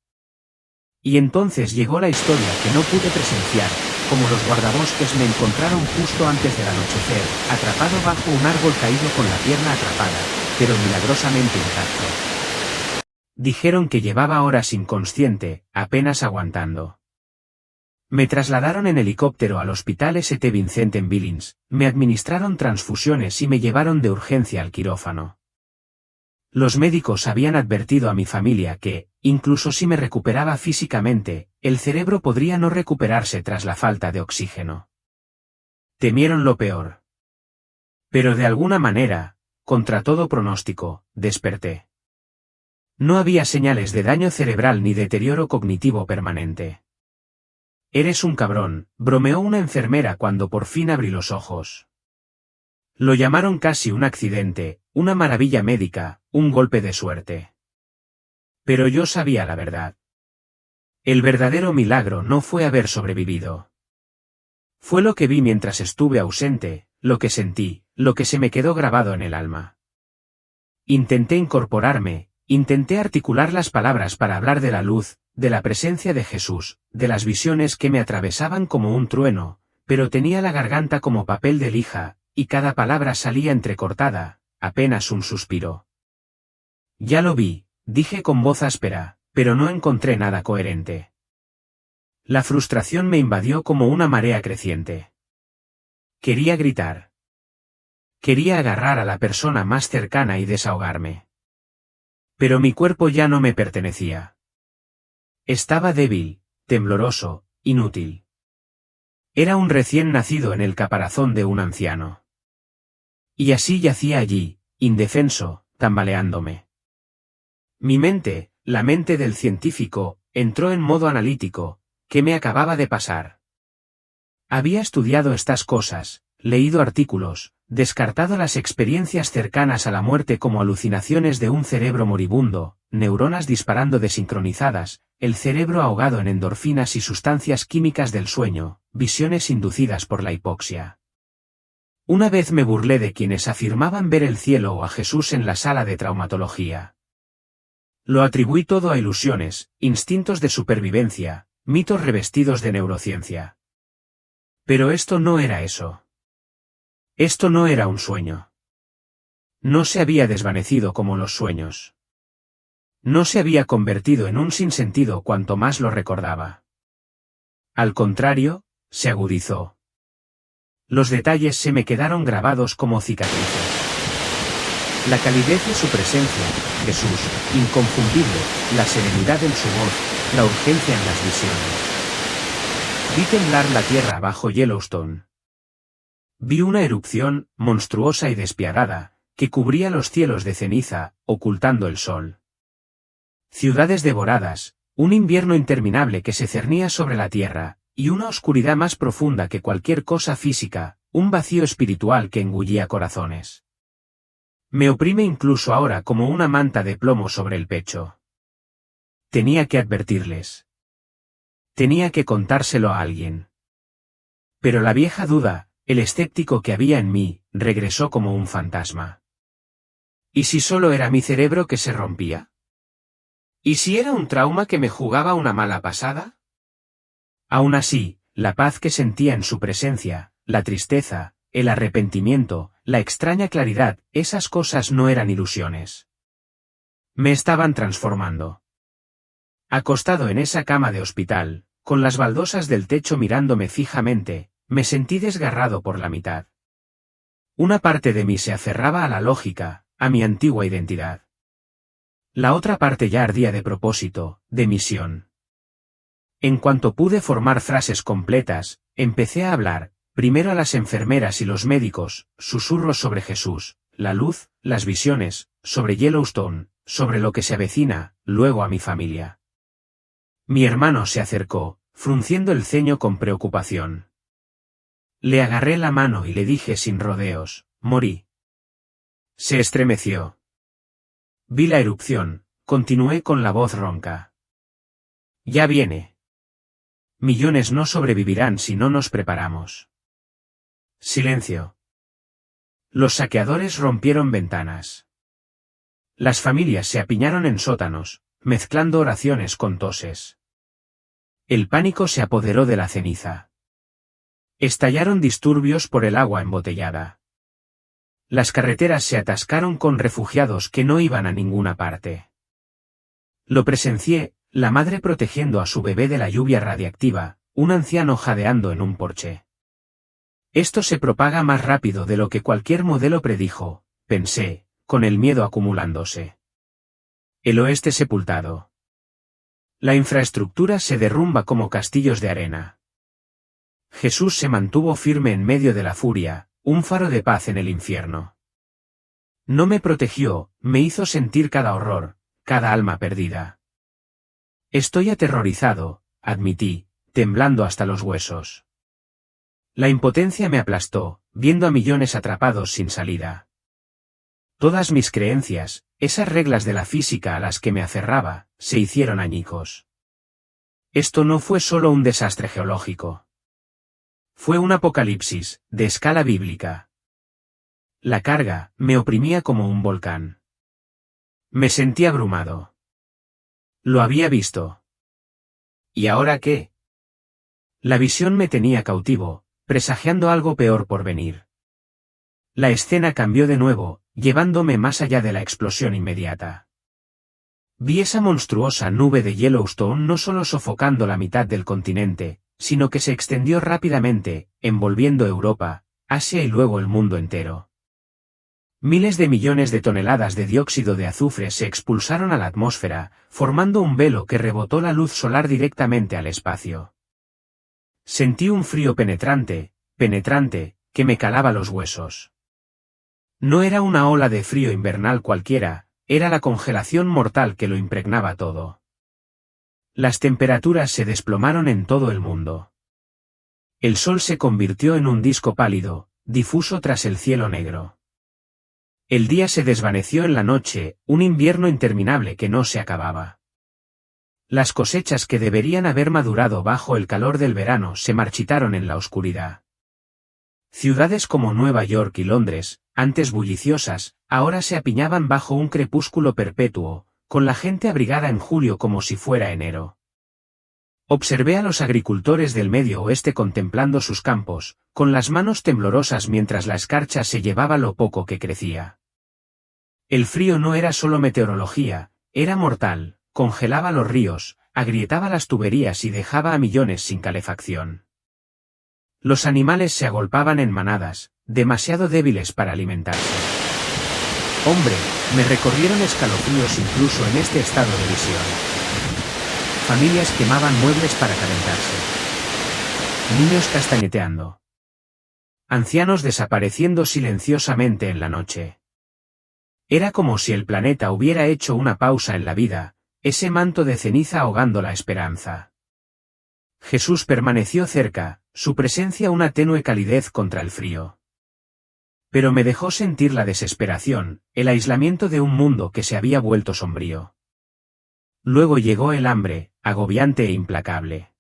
Y entonces llegó la historia que no pude presenciar, como los guardabosques me encontraron justo antes del anochecer, atrapado bajo un árbol caído con la pierna atrapada, pero milagrosamente intacto. Dijeron que llevaba horas inconsciente, apenas aguantando. Me trasladaron en helicóptero al hospital St. Vincent en Billings, me administraron transfusiones y me llevaron de urgencia al quirófano. Los médicos habían advertido a mi familia que, incluso si me recuperaba físicamente, el cerebro podría no recuperarse tras la falta de oxígeno. Temieron lo peor. Pero de alguna manera, contra todo pronóstico, desperté. No había señales de daño cerebral ni deterioro cognitivo permanente. Eres un cabrón, bromeó una enfermera cuando por fin abrí los ojos. Lo llamaron casi un accidente, una maravilla médica, un golpe de suerte. Pero yo sabía la verdad. El verdadero milagro no fue haber sobrevivido. Fue lo que vi mientras estuve ausente, lo que sentí, lo que se me quedó grabado en el alma. Intenté incorporarme, intenté articular las palabras para hablar de la luz, de la presencia de Jesús, de las visiones que me atravesaban como un trueno, pero tenía la garganta como papel de lija, y cada palabra salía entrecortada, apenas un suspiro. Ya lo vi, dije con voz áspera, pero no encontré nada coherente. La frustración me invadió como una marea creciente. Quería gritar. Quería agarrar a la persona más cercana y desahogarme. Pero mi cuerpo ya no me pertenecía. Estaba débil, tembloroso, inútil. Era un recién nacido en el caparazón de un anciano. Y así yacía allí, indefenso, tambaleándome. Mi mente, la mente del científico, entró en modo analítico. ¿Qué me acababa de pasar? Había estudiado estas cosas, leído artículos, descartado las experiencias cercanas a la muerte como alucinaciones de un cerebro moribundo, neuronas disparando desincronizadas, el cerebro ahogado en endorfinas y sustancias químicas del sueño, visiones inducidas por la hipoxia. Una vez me burlé de quienes afirmaban ver el cielo o a Jesús en la sala de traumatología. Lo atribuí todo a ilusiones, instintos de supervivencia, mitos revestidos de neurociencia. Pero esto no era eso. Esto no era un sueño. No se había desvanecido como los sueños. No se había convertido en un sinsentido cuanto más lo recordaba. Al contrario, se agudizó. Los detalles se me quedaron grabados como cicatrices. La calidez de su presencia, Jesús, inconfundible, la serenidad en su voz, la urgencia en las visiones. Vi temblar la tierra bajo Yellowstone. Vi una erupción, monstruosa y despiadada, que cubría los cielos de ceniza, ocultando el sol. Ciudades devoradas, un invierno interminable que se cernía sobre la tierra, y una oscuridad más profunda que cualquier cosa física, un vacío espiritual que engullía corazones. Me oprime incluso ahora como una manta de plomo sobre el pecho. Tenía que advertirles. Tenía que contárselo a alguien. Pero la vieja duda, el escéptico que había en mí, regresó como un fantasma. ¿Y si solo era mi cerebro que se rompía? ¿Y si era un trauma que me jugaba una mala pasada? Aún así, la paz que sentía en su presencia, la tristeza, el arrepentimiento, la extraña claridad, esas cosas no eran ilusiones. Me estaban transformando. Acostado en esa cama de hospital, con las baldosas del techo mirándome fijamente, me sentí desgarrado por la mitad. Una parte de mí se aferraba a la lógica, a mi antigua identidad. La otra parte ya ardía de propósito, de misión. En cuanto pude formar frases completas, empecé a hablar, primero a las enfermeras y los médicos, susurros sobre Jesús, la luz, las visiones, sobre Yellowstone, sobre lo que se avecina, luego a mi familia. Mi hermano se acercó, frunciendo el ceño con preocupación. Le agarré la mano y le dije sin rodeos, morí. Se estremeció. Vi la erupción, continué con la voz ronca. Ya viene. Millones no sobrevivirán si no nos preparamos. Silencio. Los saqueadores rompieron ventanas. Las familias se apiñaron en sótanos, mezclando oraciones con toses. El pánico se apoderó de la ceniza. Estallaron disturbios por el agua embotellada. Las carreteras se atascaron con refugiados que no iban a ninguna parte. Lo presencié, la madre protegiendo a su bebé de la lluvia radiactiva, un anciano jadeando en un porche. Esto se propaga más rápido de lo que cualquier modelo predijo, pensé, con el miedo acumulándose. El oeste sepultado. La infraestructura se derrumba como castillos de arena. Jesús se mantuvo firme en medio de la furia, un faro de paz en el infierno. No me protegió, me hizo sentir cada horror, cada alma perdida. Estoy aterrorizado, admití, temblando hasta los huesos. La impotencia me aplastó, viendo a millones atrapados sin salida. Todas mis creencias, esas reglas de la física a las que me aferraba, se hicieron añicos. Esto no fue solo un desastre geológico. Fue un apocalipsis, de escala bíblica. La carga, me oprimía como un volcán. Me sentí abrumado. Lo había visto. ¿Y ahora qué? La visión me tenía cautivo, presagiando algo peor por venir. La escena cambió de nuevo, llevándome más allá de la explosión inmediata. Vi esa monstruosa nube de Yellowstone no solo sofocando la mitad del continente, sino que se extendió rápidamente, envolviendo Europa, Asia y luego el mundo entero. Miles de millones de toneladas de dióxido de azufre se expulsaron a la atmósfera, formando un velo que rebotó la luz solar directamente al espacio. Sentí un frío penetrante, que me calaba los huesos. No era una ola de frío invernal cualquiera, era la congelación mortal que lo impregnaba todo. Las temperaturas se desplomaron en todo el mundo. El sol se convirtió en un disco pálido, difuso tras el cielo negro. El día se desvaneció en la noche, un invierno interminable que no se acababa. Las cosechas que deberían haber madurado bajo el calor del verano se marchitaron en la oscuridad. Ciudades como Nueva York y Londres, antes bulliciosas, ahora se apiñaban bajo un crepúsculo perpetuo, con la gente abrigada en julio como si fuera enero. Observé a los agricultores del Medio Oeste contemplando sus campos, con las manos temblorosas mientras la escarcha se llevaba lo poco que crecía. El frío no era solo meteorología, era mortal, congelaba los ríos, agrietaba las tuberías y dejaba a millones sin calefacción. Los animales se agolpaban en manadas, demasiado débiles para alimentarse. Hombre, me recorrieron escalofríos incluso en este estado de visión. Familias quemaban muebles para calentarse. Niños castañeteando. Ancianos desapareciendo silenciosamente en la noche. Era como si el planeta hubiera hecho una pausa en la vida, ese manto de ceniza ahogando la esperanza. Jesús permaneció cerca, su presencia una tenue calidez contra el frío. Pero me dejó sentir la desesperación, el aislamiento de un mundo que se había vuelto sombrío. Luego llegó el hambre, agobiante e implacable.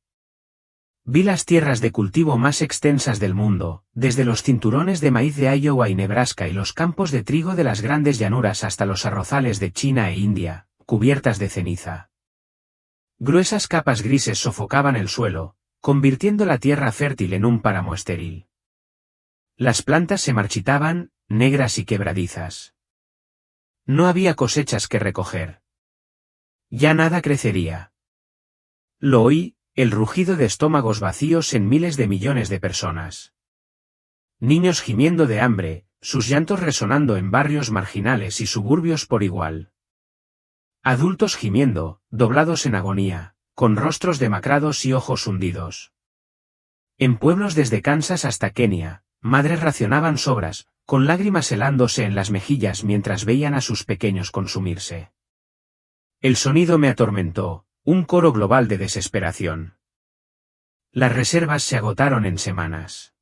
Vi las tierras de cultivo más extensas del mundo, desde los cinturones de maíz de Iowa y Nebraska y los campos de trigo de las grandes llanuras hasta los arrozales de China e India, cubiertas de ceniza. Gruesas capas grises sofocaban el suelo, convirtiendo la tierra fértil en un páramo estéril. Las plantas se marchitaban, negras y quebradizas. No había cosechas que recoger. Ya nada crecería. Lo oí, el rugido de estómagos vacíos en miles de millones de personas. Niños gimiendo de hambre, sus llantos resonando en barrios marginales y suburbios por igual. Adultos gimiendo, doblados en agonía, con rostros demacrados y ojos hundidos. En pueblos desde Kansas hasta Kenia, madres racionaban sobras, con lágrimas helándose en las mejillas mientras veían a sus pequeños consumirse. El sonido me atormentó, un coro global de desesperación. Las reservas se agotaron en semanas.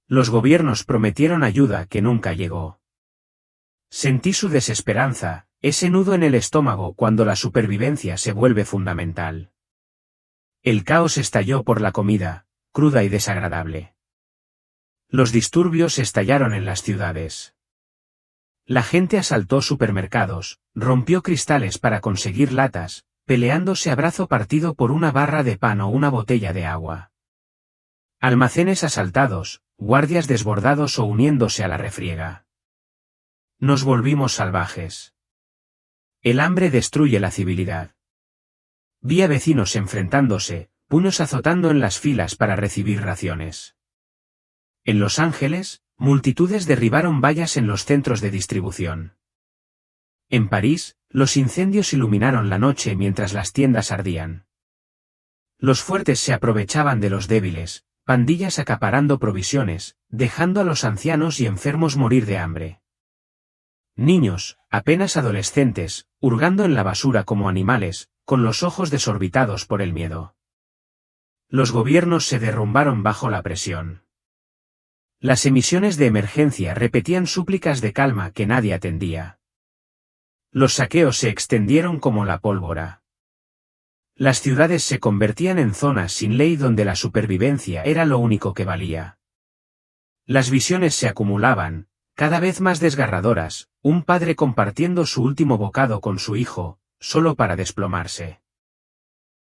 Los gobiernos prometieron ayuda que nunca llegó. Sentí su desesperanza, ese nudo en el estómago cuando la supervivencia se vuelve fundamental. El caos estalló por la comida, cruda y desagradable. Los disturbios estallaron en las ciudades. La gente asaltó supermercados, rompió cristales para conseguir latas, peleándose a brazo partido por una barra de pan o una botella de agua. Almacenes asaltados, guardias desbordados o uniéndose a la refriega. Nos volvimos salvajes. El hambre destruye la civilidad. Vi a vecinos enfrentándose, puños azotando en las filas para recibir raciones. En Los Ángeles, multitudes derribaron vallas en los centros de distribución. En París, los incendios iluminaron la noche mientras las tiendas ardían. Los fuertes se aprovechaban de los débiles, pandillas acaparando provisiones, dejando a los ancianos y enfermos morir de hambre. Niños, apenas adolescentes, hurgando en la basura como animales, con los ojos desorbitados por el miedo. Los gobiernos se derrumbaron bajo la presión. Las emisiones de emergencia repetían súplicas de calma que nadie atendía. Los saqueos se extendieron como la pólvora. Las ciudades se convertían en zonas sin ley donde la supervivencia era lo único que valía. Las visiones se acumulaban, cada vez más desgarradoras, un padre compartiendo su último bocado con su hijo, solo para desplomarse.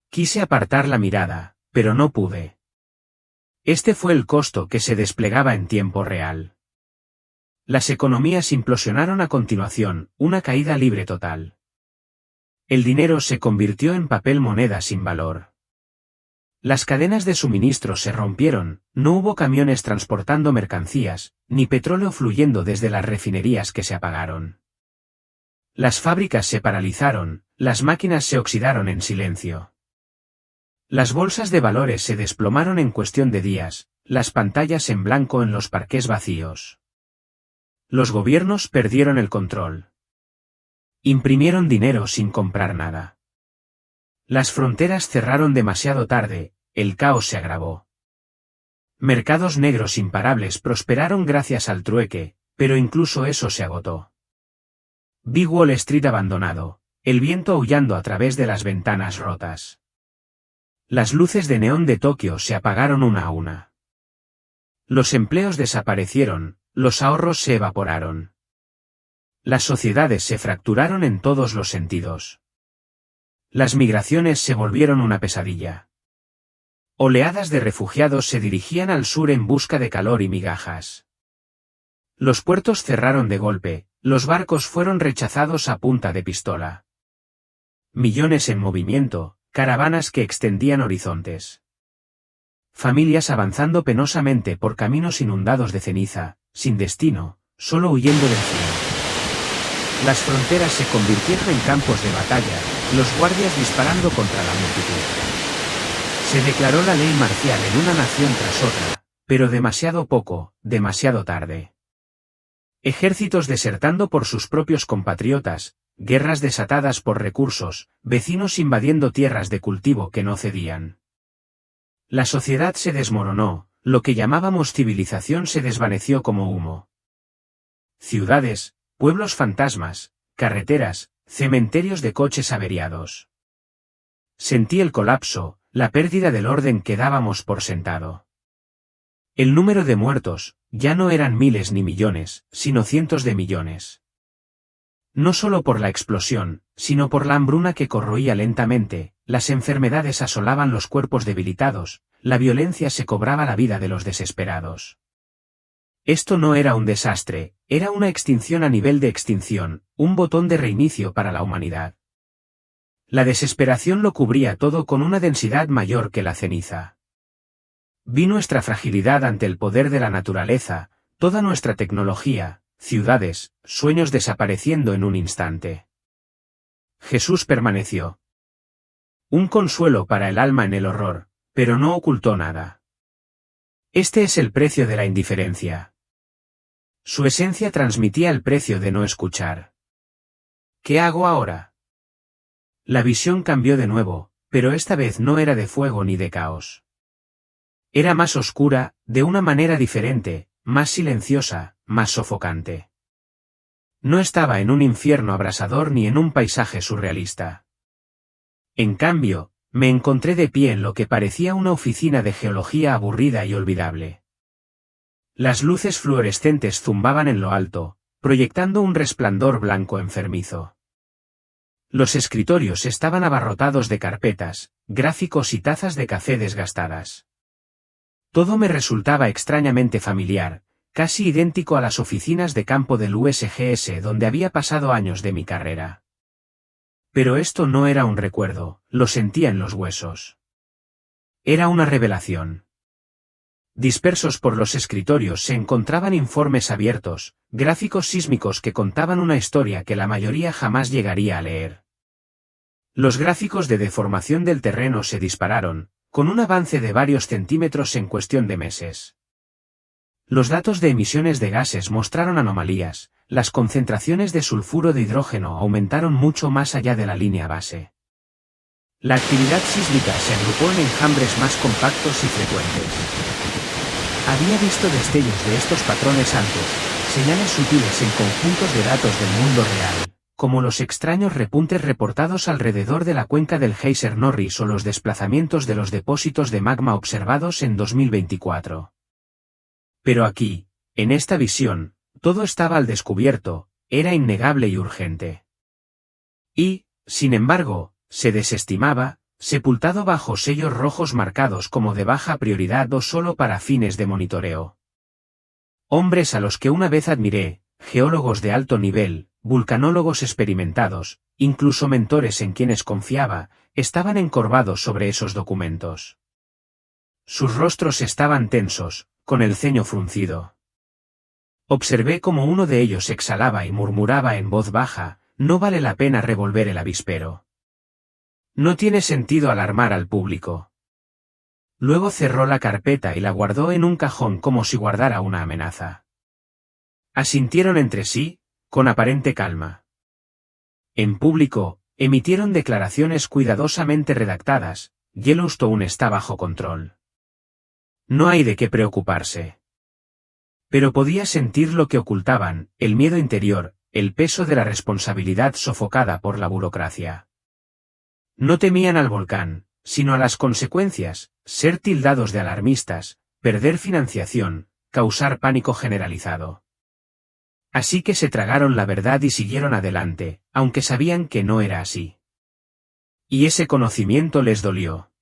Quise apartar la mirada, pero no pude. Este fue el costo que se desplegaba en tiempo real. Las economías implosionaron a continuación, una caída libre total. El dinero se convirtió en papel moneda sin valor. Las cadenas de suministro se rompieron, no hubo camiones transportando mercancías, ni petróleo fluyendo desde las refinerías que se apagaron. Las fábricas se paralizaron, las máquinas se oxidaron en silencio. Las bolsas de valores se desplomaron en cuestión de días, las pantallas en blanco en los parqués vacíos. Los gobiernos perdieron el control. Imprimieron dinero sin comprar nada. Las fronteras cerraron demasiado tarde, el caos se agravó. Mercados negros imparables prosperaron gracias al trueque, pero incluso eso se agotó. Vi Wall Street abandonado, el viento aullando a través de las ventanas rotas. Las luces de neón de Tokio se apagaron una a una. Los empleos desaparecieron, los ahorros se evaporaron. Las sociedades se fracturaron en todos los sentidos. Las migraciones se volvieron una pesadilla. Oleadas de refugiados se dirigían al sur en busca de calor y migajas. Los puertos cerraron de golpe, los barcos fueron rechazados a punta de pistola. Millones en movimiento, caravanas que extendían horizontes. Familias avanzando penosamente por caminos inundados de ceniza, sin destino, solo huyendo del frío. Las fronteras se convirtieron en campos de batalla, los guardias disparando contra la multitud. Se declaró la ley marcial en una nación tras otra, pero demasiado poco, demasiado tarde. Ejércitos desertando por sus propios compatriotas, guerras desatadas por recursos, vecinos invadiendo tierras de cultivo que no cedían. La sociedad se desmoronó, lo que llamábamos civilización se desvaneció como humo. Ciudades, pueblos fantasmas, carreteras, cementerios de coches averiados. Sentí el colapso, la pérdida del orden que dábamos por sentado. El número de muertos, ya no eran miles ni millones, sino cientos de millones. No solo por la explosión, sino por la hambruna que corroía lentamente, las enfermedades asolaban los cuerpos debilitados, la violencia se cobraba la vida de los desesperados. Esto no era un desastre, era una extinción a nivel de extinción, un botón de reinicio para la humanidad. La desesperación lo cubría todo con una densidad mayor que la ceniza. Vi nuestra fragilidad ante el poder de la naturaleza, toda nuestra tecnología, ciudades, sueños desapareciendo en un instante. Jesús permaneció. Un consuelo para el alma en el horror, pero no ocultó nada. Este es el precio de la indiferencia. Su esencia transmitía el precio de no escuchar. ¿Qué hago ahora? La visión cambió de nuevo, pero esta vez no era de fuego ni de caos. Era más oscura, de una manera diferente, más silenciosa, más sofocante. No estaba en un infierno abrasador ni en un paisaje surrealista. En cambio, me encontré de pie en lo que parecía una oficina de geología aburrida y olvidable. Las luces fluorescentes zumbaban en lo alto, proyectando un resplandor blanco enfermizo. Los escritorios estaban abarrotados de carpetas, gráficos y tazas de café desgastadas. Todo me resultaba extrañamente familiar, casi idéntico a las oficinas de campo del USGS donde había pasado años de mi carrera. Pero esto no era un recuerdo, lo sentía en los huesos. Era una revelación. Dispersos por los escritorios se encontraban informes abiertos, gráficos sísmicos que contaban una historia que la mayoría jamás llegaría a leer. Los gráficos de deformación del terreno se dispararon, con un avance de varios centímetros en cuestión de meses. Los datos de emisiones de gases mostraron anomalías, las concentraciones de sulfuro de hidrógeno aumentaron mucho más allá de la línea base. La actividad sísmica se agrupó en enjambres más compactos y frecuentes. Había visto destellos de estos patrones antes, señales sutiles en conjuntos de datos del mundo real, como los extraños repuntes reportados alrededor de la cuenca del Geyser Norris o los desplazamientos de los depósitos de magma observados en 2024. Pero aquí, en esta visión, todo estaba al descubierto, era innegable y urgente. Y, sin embargo, se desestimaba, sepultado bajo sellos rojos marcados como de baja prioridad o solo para fines de monitoreo. Hombres a los que una vez admiré, geólogos de alto nivel, vulcanólogos experimentados, incluso mentores en quienes confiaba, estaban encorvados sobre esos documentos. Sus rostros estaban tensos, con el ceño fruncido. Observé cómo uno de ellos exhalaba y murmuraba en voz baja, no vale la pena revolver el avispero. No tiene sentido alarmar al público. Luego cerró la carpeta y la guardó en un cajón como si guardara una amenaza. Asintieron entre sí, con aparente calma. En público, emitieron declaraciones cuidadosamente redactadas, Yellowstone está bajo control. No hay de qué preocuparse. Pero podía sentir lo que ocultaban, el miedo interior, el peso de la responsabilidad sofocada por la burocracia. No temían al volcán, sino a las consecuencias, ser tildados de alarmistas, perder financiación, causar pánico generalizado. Así que se tragaron la verdad y siguieron adelante, aunque sabían que no era así. Y ese conocimiento les dolió.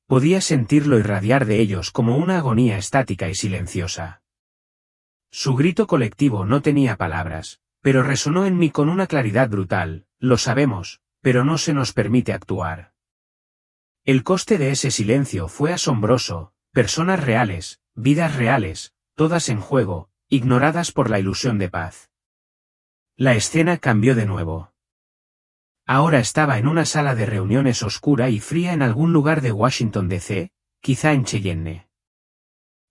Podía sentirlo irradiar de ellos como una agonía estática y silenciosa. Su grito colectivo no tenía palabras, pero resonó en mí con una claridad brutal: lo sabemos, pero no se nos permite actuar. El coste de ese silencio fue asombroso: personas reales, vidas reales, todas en juego, ignoradas por la ilusión de paz. La escena cambió de nuevo. Ahora estaba en una sala de reuniones oscura y fría en algún lugar de Washington D.C., quizá en Cheyenne.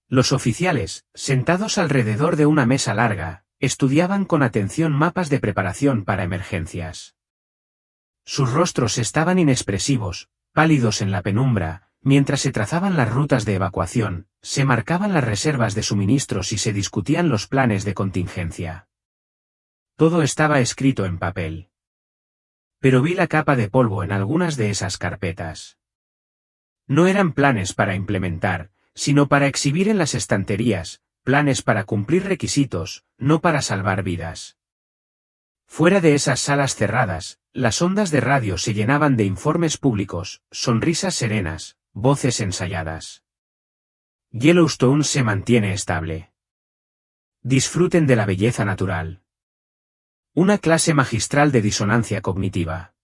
Los oficiales, sentados alrededor de una mesa larga, estudiaban con atención mapas de preparación para emergencias. Sus rostros estaban inexpresivos, pálidos en la penumbra, mientras se trazaban las rutas de evacuación, se marcaban las reservas de suministros y se discutían los planes de contingencia. Todo estaba escrito en papel. Pero vi la capa de polvo en algunas de esas carpetas. No eran planes para implementar, sino para exhibir en las estanterías, planes para cumplir requisitos, no para salvar vidas. Fuera de esas salas cerradas, las ondas de radio se llenaban de informes públicos, sonrisas serenas, voces ensayadas. Yellowstone se mantiene estable. Disfruten de la belleza natural. Una clase magistral de disonancia cognitiva.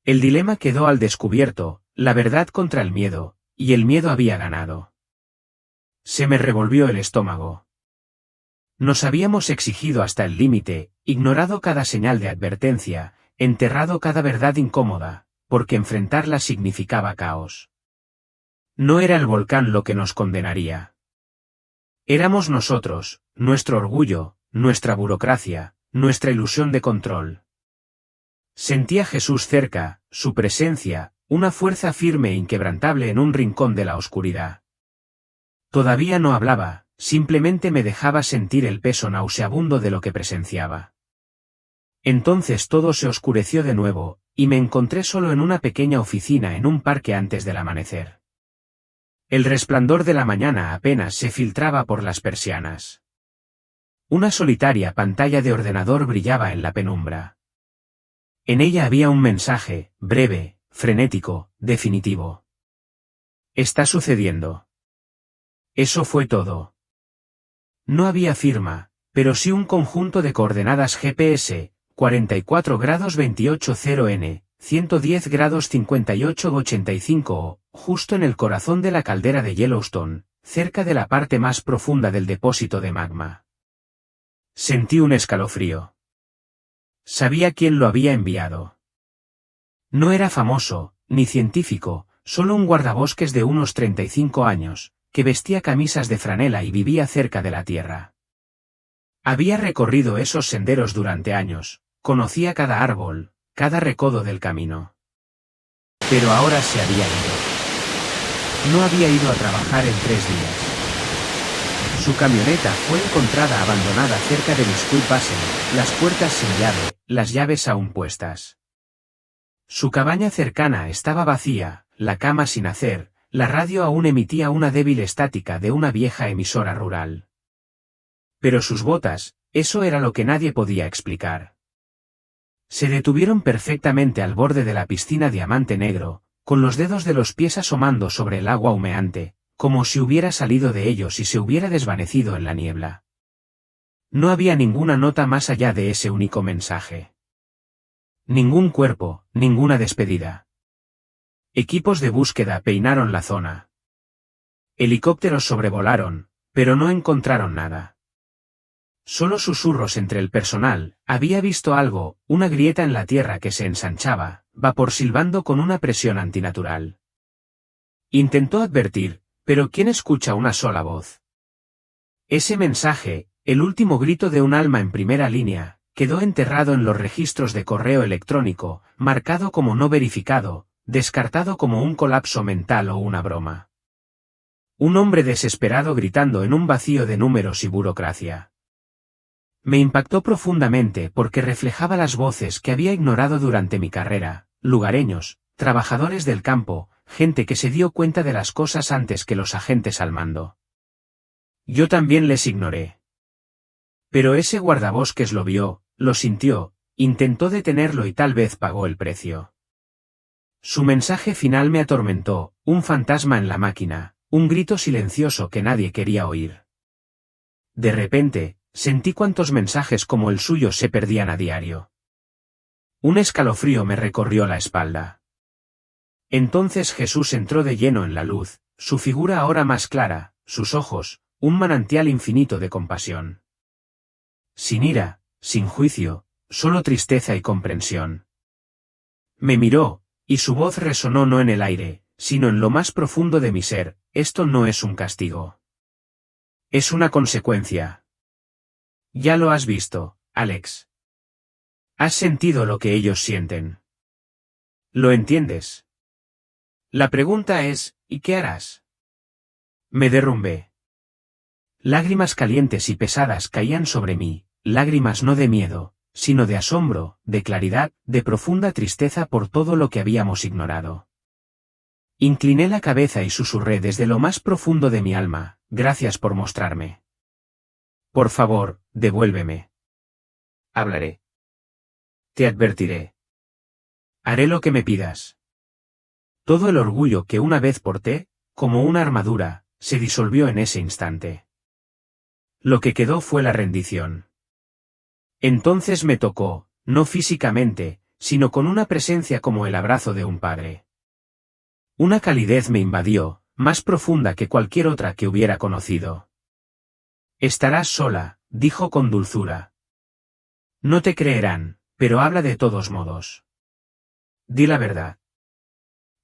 El dilema quedó al descubierto: la verdad contra el miedo, y el miedo había ganado. Se me revolvió el estómago. Nos habíamos exigido hasta el límite, ignorado cada señal de advertencia, enterrado cada verdad incómoda, porque enfrentarla significaba caos. No era el volcán lo que nos condenaría. Éramos nosotros, nuestro orgullo, nuestra burocracia, nuestra ilusión de control. Sentía a Jesús cerca, su presencia, una fuerza firme e inquebrantable en un rincón de la oscuridad. Todavía no hablaba, simplemente me dejaba sentir el peso nauseabundo de lo que presenciaba. Entonces todo se oscureció de nuevo, y me encontré solo en una pequeña oficina en un parque antes del amanecer. El resplandor de la mañana apenas se filtraba por las persianas. Una solitaria pantalla de ordenador brillaba en la penumbra. En ella había un mensaje, breve, frenético, definitivo. Está sucediendo. Eso fue todo. No había firma, pero sí un conjunto de coordenadas GPS: 44 grados 28 N, 110 grados 58-85 O, justo en el corazón de la caldera de Yellowstone, cerca de la parte más profunda del depósito de magma. Sentí un escalofrío. Sabía quién lo había enviado. No era famoso, ni científico, solo un guardabosques de unos 35 años, que vestía camisas de franela y vivía cerca de la Tierra. Había recorrido esos senderos durante años, conocía cada árbol, cada recodo del camino. Pero ahora se había ido. No había ido a trabajar en 3 días. Su camioneta fue encontrada abandonada cerca de Biscuit Basin, las puertas sin llave, las llaves aún puestas. Su cabaña cercana estaba vacía, la cama sin hacer, la radio aún emitía una débil estática de una vieja emisora rural. Pero sus botas, eso era lo que nadie podía explicar. Se detuvieron perfectamente al borde de la piscina diamante negro, con los dedos de los pies asomando sobre el agua humeante, como si hubiera salido de ellos y se hubiera desvanecido en la niebla. No había ninguna nota más allá de ese único mensaje. Ningún cuerpo, ninguna despedida. Equipos de búsqueda peinaron la zona. Helicópteros sobrevolaron, pero no encontraron nada. Solo susurros entre el personal: había visto algo, una grieta en la tierra que se ensanchaba, vapor silbando con una presión antinatural. Intentó advertir, pero ¿quién escucha una sola voz? Ese mensaje, el último grito de un alma en primera línea, quedó enterrado en los registros de correo electrónico, marcado como no verificado, descartado como un colapso mental o una broma. Un hombre desesperado gritando en un vacío de números y burocracia. Me impactó profundamente porque reflejaba las voces que había ignorado durante mi carrera: lugareños, trabajadores del campo, gente que se dio cuenta de las cosas antes que los agentes al mando. Yo también les ignoré. Pero ese guardabosques lo vio, lo sintió, intentó detenerlo y tal vez pagó el precio. Su mensaje final me atormentó, un fantasma en la máquina, un grito silencioso que nadie quería oír. De repente, sentí cuántos mensajes como el suyo se perdían a diario. Un escalofrío me recorrió la espalda. Entonces Jesús entró de lleno en la luz, su figura ahora más clara, sus ojos, un manantial infinito de compasión. Sin ira, sin juicio, solo tristeza y comprensión. Me miró, y su voz resonó no en el aire, sino en lo más profundo de mi ser: esto no es un castigo. Es una consecuencia. Ya lo has visto, Alex. Has sentido lo que ellos sienten. ¿Lo entiendes? La pregunta es, ¿y qué harás? Me derrumbé. Lágrimas calientes y pesadas caían sobre mí, lágrimas no de miedo, sino de asombro, de claridad, de profunda tristeza por todo lo que habíamos ignorado. Incliné la cabeza y susurré desde lo más profundo de mi alma: gracias por mostrarme. Por favor, devuélveme. Hablaré. Te advertiré. Haré lo que me pidas. Todo el orgullo que una vez porté, como una armadura, se disolvió en ese instante. Lo que quedó fue la rendición. Entonces me tocó, no físicamente, sino con una presencia como el abrazo de un padre. Una calidez me invadió, más profunda que cualquier otra que hubiera conocido. Estarás sola, dijo con dulzura. No te creerán, pero habla de todos modos. Di la verdad.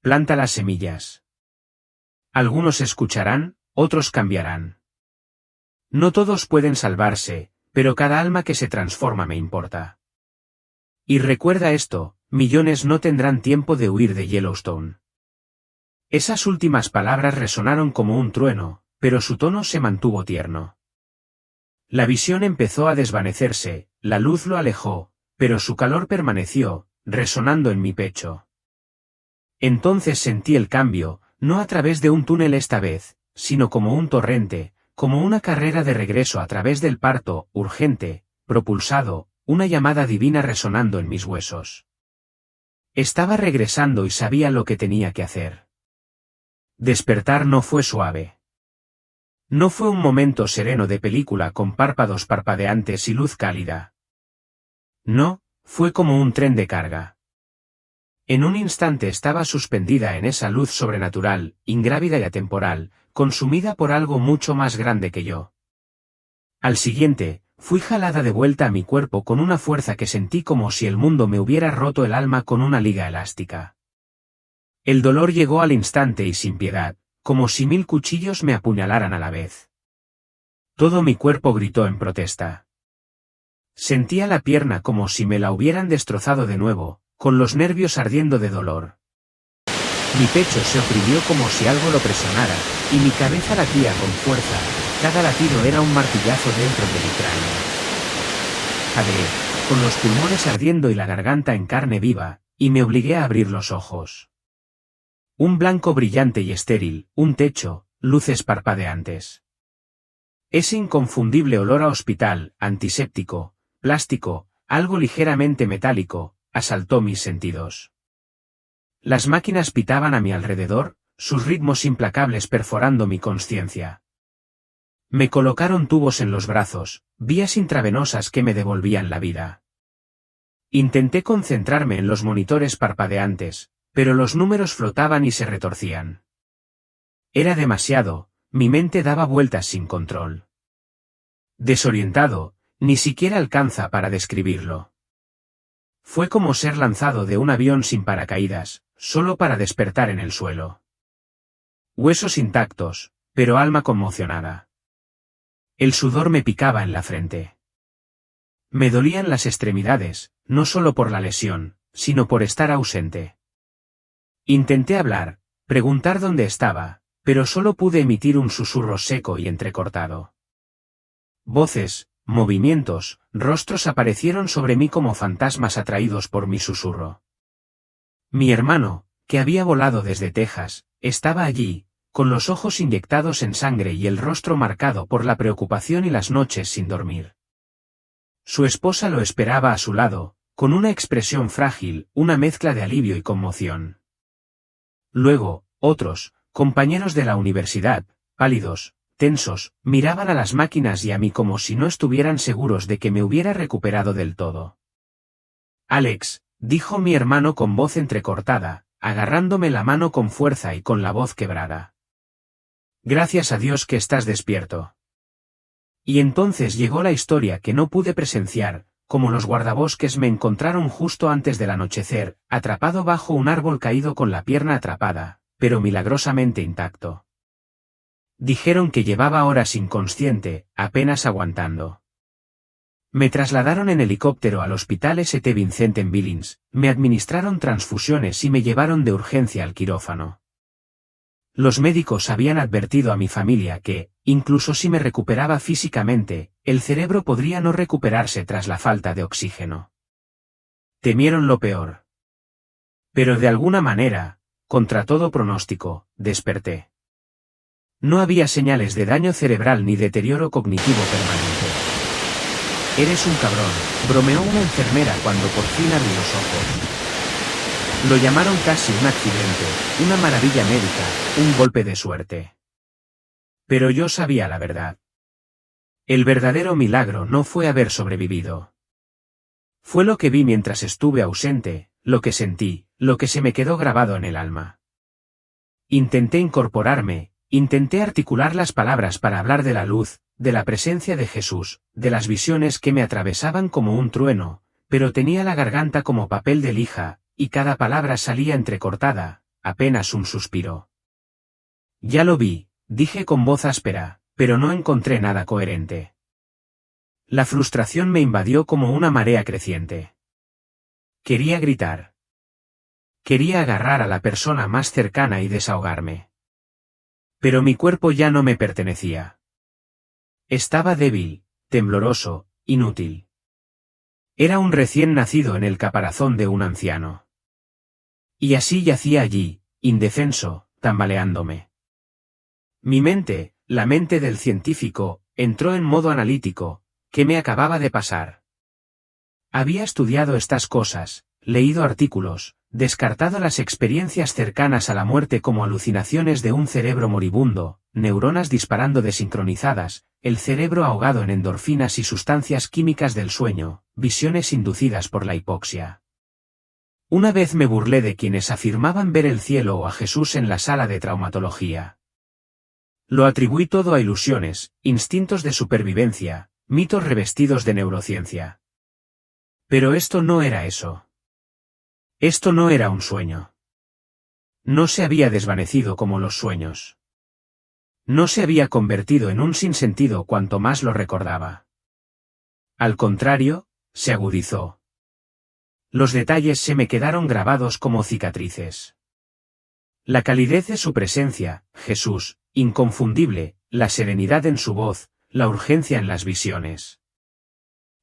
Planta las semillas. Algunos escucharán, otros cambiarán. No todos pueden salvarse, pero cada alma que se transforma me importa. Y recuerda esto: millones no tendrán tiempo de huir de Yellowstone. Esas últimas palabras resonaron como un trueno, pero su tono se mantuvo tierno. La visión empezó a desvanecerse, la luz lo alejó, pero su calor permaneció, resonando en mi pecho. Entonces sentí el cambio, no a través de un túnel esta vez, sino como un torrente, como una carrera de regreso a través del parto, urgente, propulsado, una llamada divina resonando en mis huesos. Estaba regresando y sabía lo que tenía que hacer. Despertar no fue suave. No fue un momento sereno de película con párpados parpadeantes y luz cálida. No, fue como un tren de carga. En un instante estaba suspendida en esa luz sobrenatural, ingrávida y atemporal, consumida por algo mucho más grande que yo. Al siguiente, fui jalada de vuelta a mi cuerpo con una fuerza que sentí como si el mundo me hubiera roto el alma con una liga elástica. El dolor llegó al instante y sin piedad, como si 1000 cuchillos me apuñalaran a la vez. Todo mi cuerpo gritó en protesta. Sentía la pierna como si me la hubieran destrozado de nuevo, con los nervios ardiendo de dolor. Mi pecho se oprimió como si algo lo presionara, y mi cabeza latía con fuerza, cada latido era un martillazo dentro de mi cráneo. Jadeé, con los pulmones ardiendo y la garganta en carne viva, y me obligué a abrir los ojos. Un blanco brillante y estéril, un techo, luces parpadeantes. Ese inconfundible olor a hospital, antiséptico, plástico, algo ligeramente metálico, asaltó mis sentidos. Las máquinas pitaban a mi alrededor, sus ritmos implacables perforando mi consciencia. Me colocaron tubos en los brazos, vías intravenosas que me devolvían la vida. Intenté concentrarme en los monitores parpadeantes, pero los números flotaban y se retorcían. Era demasiado, mi mente daba vueltas sin control. Desorientado, ni siquiera alcanza para describirlo. Fue como ser lanzado de un avión sin paracaídas, solo para despertar en el suelo. Huesos intactos, pero alma conmocionada. El sudor me picaba en la frente. Me dolían las extremidades, no solo por la lesión, sino por estar ausente. Intenté hablar, preguntar dónde estaba, pero solo pude emitir un susurro seco y entrecortado. Voces, movimientos, rostros aparecieron sobre mí como fantasmas atraídos por mi susurro. Mi hermano, que había volado desde Texas, estaba allí, con los ojos inyectados en sangre y el rostro marcado por la preocupación y las noches sin dormir. Su esposa lo esperaba a su lado, con una expresión frágil, una mezcla de alivio y conmoción. Luego, otros, compañeros de la universidad, pálidos, tensos, miraban a las máquinas y a mí como si no estuvieran seguros de que me hubiera recuperado del todo. Alex, dijo mi hermano con voz entrecortada, agarrándome la mano con fuerza y con la voz quebrada. Gracias a Dios que estás despierto. Y entonces llegó la historia que no pude presenciar, como los guardabosques me encontraron justo antes del anochecer, atrapado bajo un árbol caído con la pierna atrapada, pero milagrosamente intacto. Dijeron que llevaba horas inconsciente, apenas aguantando. Me trasladaron en helicóptero al hospital St. Vincent en Billings, me administraron transfusiones y me llevaron de urgencia al quirófano. Los médicos habían advertido a mi familia que, incluso si me recuperaba físicamente, el cerebro podría no recuperarse tras la falta de oxígeno. Temieron lo peor. Pero de alguna manera, contra todo pronóstico, desperté. No había señales de daño cerebral ni deterioro cognitivo permanente. Eres un cabrón, bromeó una enfermera cuando por fin abrí los ojos. Lo llamaron casi un accidente, una maravilla médica, un golpe de suerte. Pero yo sabía la verdad. El verdadero milagro no fue haber sobrevivido. Fue lo que vi mientras estuve ausente, lo que sentí, lo que se me quedó grabado en el alma. Intenté incorporarme, intenté articular las palabras para hablar de la luz, de la presencia de Jesús, de las visiones que me atravesaban como un trueno, pero tenía la garganta como papel de lija, y cada palabra salía entrecortada, apenas un suspiro. Ya lo vi, dije con voz áspera, pero no encontré nada coherente. La frustración me invadió como una marea creciente. Quería gritar. Quería agarrar a la persona más cercana y desahogarme. Pero mi cuerpo ya no me pertenecía. Estaba débil, tembloroso, inútil. Era un recién nacido en el caparazón de un anciano. Y así yacía allí, indefenso, tambaleándome. Mi mente, la mente del científico, entró en modo analítico. ¿Qué me acababa de pasar? Había estudiado estas cosas, leído artículos, descartado las experiencias cercanas a la muerte como alucinaciones de un cerebro moribundo, neuronas disparando desincronizadas, el cerebro ahogado en endorfinas y sustancias químicas del sueño, visiones inducidas por la hipoxia. Una vez me burlé de quienes afirmaban ver el cielo o a Jesús en la sala de traumatología. Lo atribuí todo a ilusiones, instintos de supervivencia, mitos revestidos de neurociencia. Pero esto no era eso. Esto no era un sueño. No se había desvanecido como los sueños. No se había convertido en un sinsentido cuanto más lo recordaba. Al contrario, se agudizó. Los detalles se me quedaron grabados como cicatrices. La calidez de su presencia, Jesús, inconfundible, la serenidad en su voz, la urgencia en las visiones.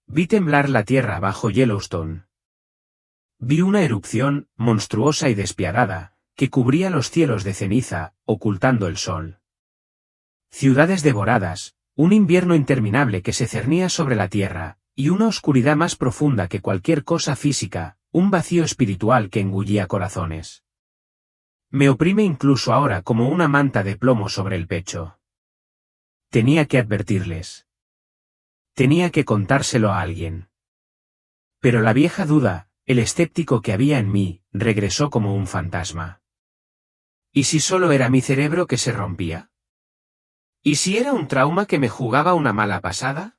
Vi temblar la tierra bajo Yellowstone. Vi una erupción, monstruosa y despiadada, que cubría los cielos de ceniza, ocultando el sol. Ciudades devoradas, un invierno interminable que se cernía sobre la tierra, y una oscuridad más profunda que cualquier cosa física, un vacío espiritual que engullía corazones. Me oprime incluso ahora como una manta de plomo sobre el pecho. Tenía que advertirles. Tenía que contárselo a alguien. Pero la vieja duda, el escéptico que había en mí, regresó como un fantasma. ¿Y si solo era mi cerebro que se rompía? ¿Y si era un trauma que me jugaba una mala pasada?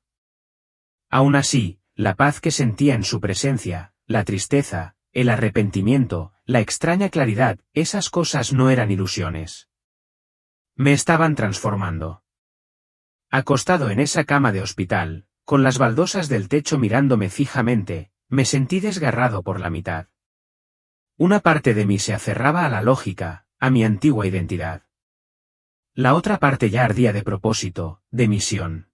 Aún así, la paz que sentía en su presencia, la tristeza, el arrepentimiento, la extraña claridad, esas cosas no eran ilusiones. Me estaban transformando. Acostado en esa cama de hospital, con las baldosas del techo mirándome fijamente, me sentí desgarrado por la mitad. Una parte de mí se aferraba a la lógica, a mi antigua identidad. La otra parte ya ardía de propósito, de misión.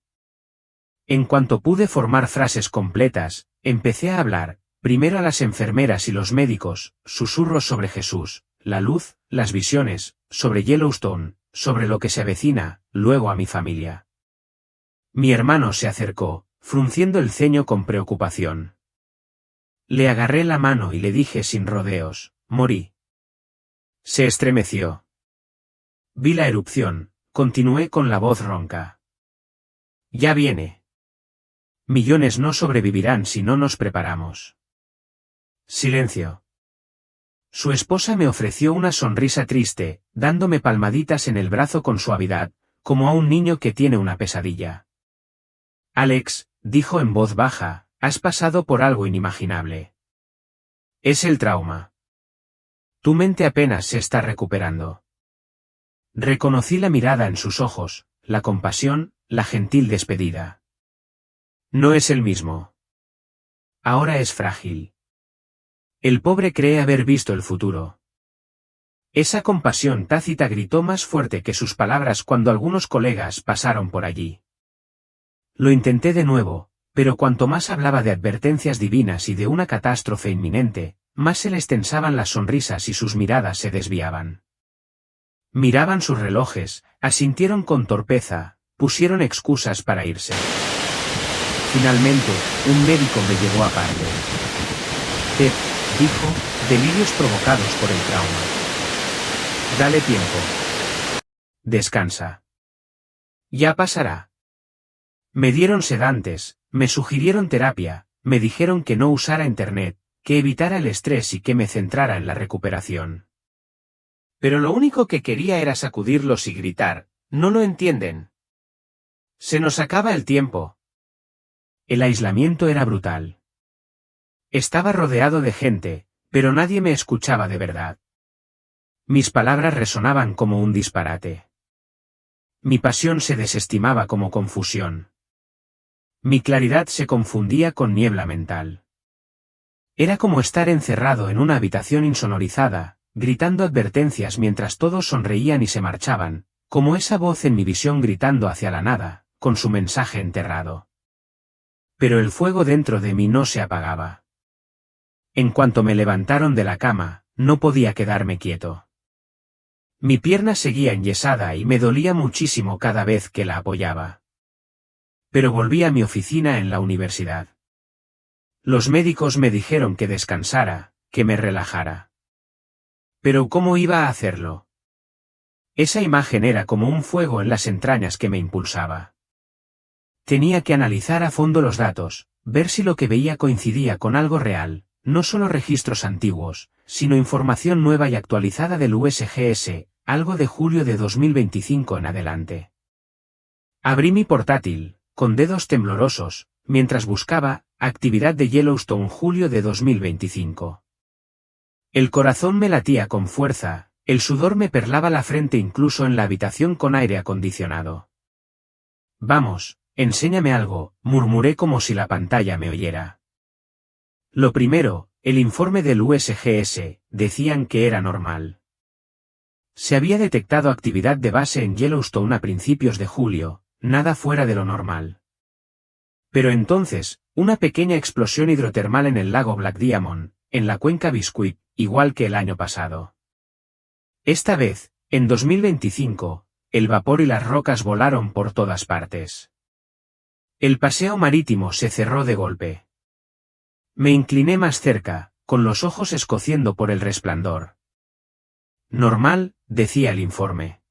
En cuanto pude formar frases completas, empecé a hablar, primero a las enfermeras y los médicos, susurros sobre Jesús, la luz, las visiones, sobre Yellowstone, sobre lo que se avecina, luego a mi familia. Mi hermano se acercó, frunciendo el ceño con preocupación. Le agarré la mano y le dije sin rodeos, morí. Se estremeció. Vi la erupción, continué con la voz ronca. Ya viene. Millones no sobrevivirán si no nos preparamos. Silencio. Su esposa me ofreció una sonrisa triste, dándome palmaditas en el brazo con suavidad, como a un niño que tiene una pesadilla. Alex, dijo en voz baja, has pasado por algo inimaginable. Es el trauma. Tu mente apenas se está recuperando. Reconocí la mirada en sus ojos, la compasión, la gentil despedida. No es el mismo. Ahora es frágil. El pobre cree haber visto el futuro. Esa compasión tácita gritó más fuerte que sus palabras cuando algunos colegas pasaron por allí. Lo intenté de nuevo, pero cuanto más hablaba de advertencias divinas y de una catástrofe inminente, más se les tensaban las sonrisas y sus miradas se desviaban. Miraban sus relojes, asintieron con torpeza, pusieron excusas para irse. Finalmente, un médico me llevó aparte. Ted, dijo, delirios provocados por el trauma. Dale tiempo. Descansa. Ya pasará. Me dieron sedantes, me sugirieron terapia, me dijeron que no usara internet, que evitara el estrés y que me centrara en la recuperación. Pero lo único que quería era sacudirlos y gritar, ¿no lo entienden? Se nos acaba el tiempo. El aislamiento era brutal. Estaba rodeado de gente, pero nadie me escuchaba de verdad. Mis palabras resonaban como un disparate. Mi pasión se desestimaba como confusión. Mi claridad se confundía con niebla mental. Era como estar encerrado en una habitación insonorizada, gritando advertencias mientras todos sonreían y se marchaban, como esa voz en mi visión gritando hacia la nada, con su mensaje enterrado. Pero el fuego dentro de mí no se apagaba. En cuanto me levantaron de la cama, no podía quedarme quieto. Mi pierna seguía enyesada y me dolía muchísimo cada vez que la apoyaba. Pero volví a mi oficina en la universidad. Los médicos me dijeron que descansara, que me relajara. Pero ¿cómo iba a hacerlo? Esa imagen era como un fuego en las entrañas que me impulsaba. Tenía que analizar a fondo los datos, ver si lo que veía coincidía con algo real, no solo registros antiguos, sino información nueva y actualizada del USGS, algo de julio de 2025 en adelante. Abrí mi portátil, con dedos temblorosos, mientras buscaba, actividad de Yellowstone julio de 2025. El corazón me latía con fuerza, el sudor me perlaba la frente incluso en la habitación con aire acondicionado. Vamos, enséñame algo, murmuré como si la pantalla me oyera. Lo primero, el informe del USGS, decían que era normal. Se había detectado actividad de base en Yellowstone a principios de julio, nada fuera de lo normal. Pero entonces, una pequeña explosión hidrotermal en el lago Black Diamond, en la cuenca Biscuit, igual que el año pasado. Esta vez, en 2025, el vapor y las rocas volaron por todas partes. El paseo marítimo se cerró de golpe. Me incliné más cerca, con los ojos escociendo por el resplandor. Normal, decía el informe.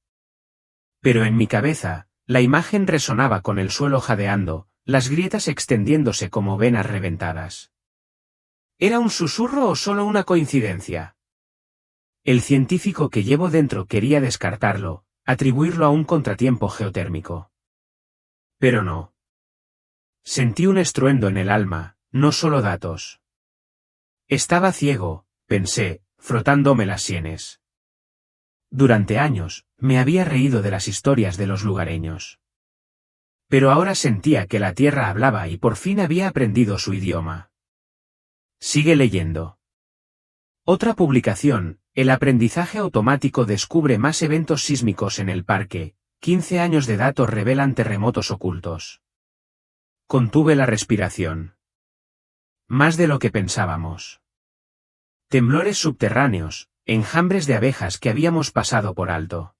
Pero en mi cabeza, la imagen resonaba con el suelo jadeando, las grietas extendiéndose como venas reventadas. ¿Era un susurro o solo una coincidencia? El científico que llevo dentro quería descartarlo, atribuirlo a un contratiempo geotérmico. Pero no. Sentí un estruendo en el alma, no solo datos. Estaba ciego, pensé, frotándome las sienes. Durante años, me había reído de las historias de los lugareños. Pero ahora sentía que la tierra hablaba y por fin había aprendido su idioma. Sigue leyendo. Otra publicación, el aprendizaje automático descubre más eventos sísmicos en el parque, 15 años de datos revelan terremotos ocultos. Contuve la respiración. Más de lo que pensábamos. Temblores subterráneos, enjambres de abejas que habíamos pasado por alto.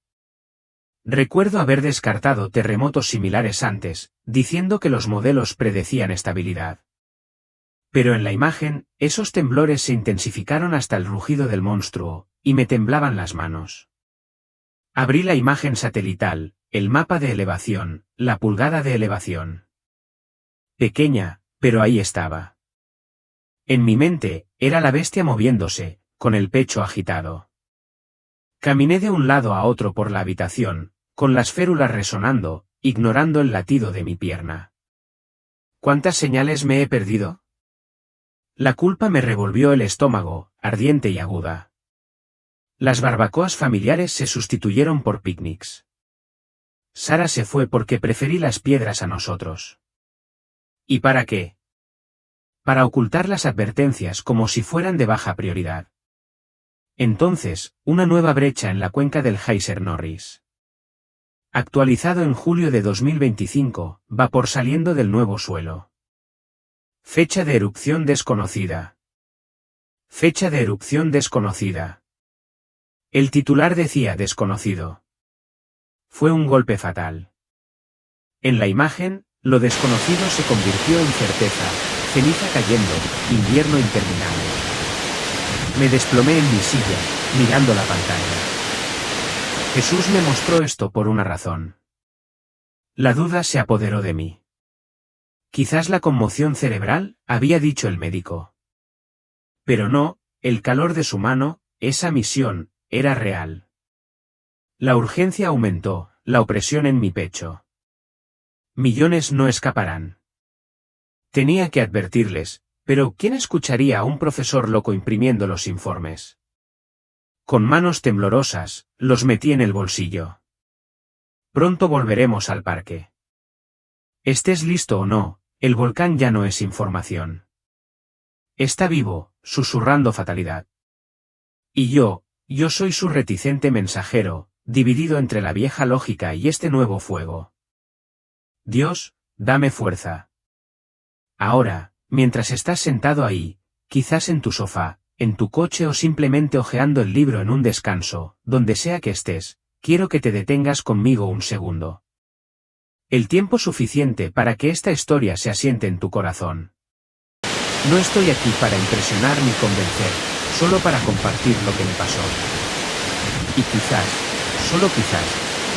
Recuerdo haber descartado terremotos similares antes, diciendo que los modelos predecían estabilidad. Pero en la imagen, esos temblores se intensificaron hasta el rugido del monstruo, y me temblaban las manos. Abrí la imagen satelital, el mapa de elevación, la pulgada de elevación. Pequeña, pero ahí estaba. En mi mente, era la bestia moviéndose, con el pecho agitado. Caminé de un lado a otro por la habitación, con las férulas resonando, ignorando el latido de mi pierna. ¿Cuántas señales me he perdido? La culpa me revolvió el estómago, ardiente y aguda. Las barbacoas familiares se sustituyeron por picnics. Sara se fue porque preferí las piedras a nosotros. ¿Y para qué? Para ocultar las advertencias como si fueran de baja prioridad. Entonces, una nueva brecha en la cuenca del Geyser Norris. Actualizado en julio de 2025, vapor saliendo del nuevo suelo. Fecha de erupción desconocida. Fecha de erupción desconocida. El titular decía desconocido. Fue un golpe fatal. En la imagen, lo desconocido se convirtió en certeza, ceniza cayendo, invierno interminable. Me desplomé en mi silla, mirando la pantalla. Jesús me mostró esto por una razón. La duda se apoderó de mí. Quizás la conmoción cerebral, había dicho el médico. Pero no, el calor de su mano, esa misión, era real. La urgencia aumentó, la opresión en mi pecho. Millones no escaparán. Tenía que advertirles, pero ¿quién escucharía a un profesor loco imprimiendo los informes? Con manos temblorosas, los metí en el bolsillo. Pronto volveremos al parque. Estés listo o no, el volcán ya no es información. Está vivo, susurrando fatalidad. Y yo soy su reticente mensajero, dividido entre la vieja lógica y este nuevo fuego. Dios, dame fuerza. Ahora, mientras estás sentado ahí, quizás en tu sofá, en tu coche o simplemente hojeando el libro en un descanso, donde sea que estés, quiero que te detengas conmigo un segundo. El tiempo suficiente para que esta historia se asiente en tu corazón. No estoy aquí para impresionar ni convencer, solo para compartir lo que me pasó. Y quizás, solo quizás,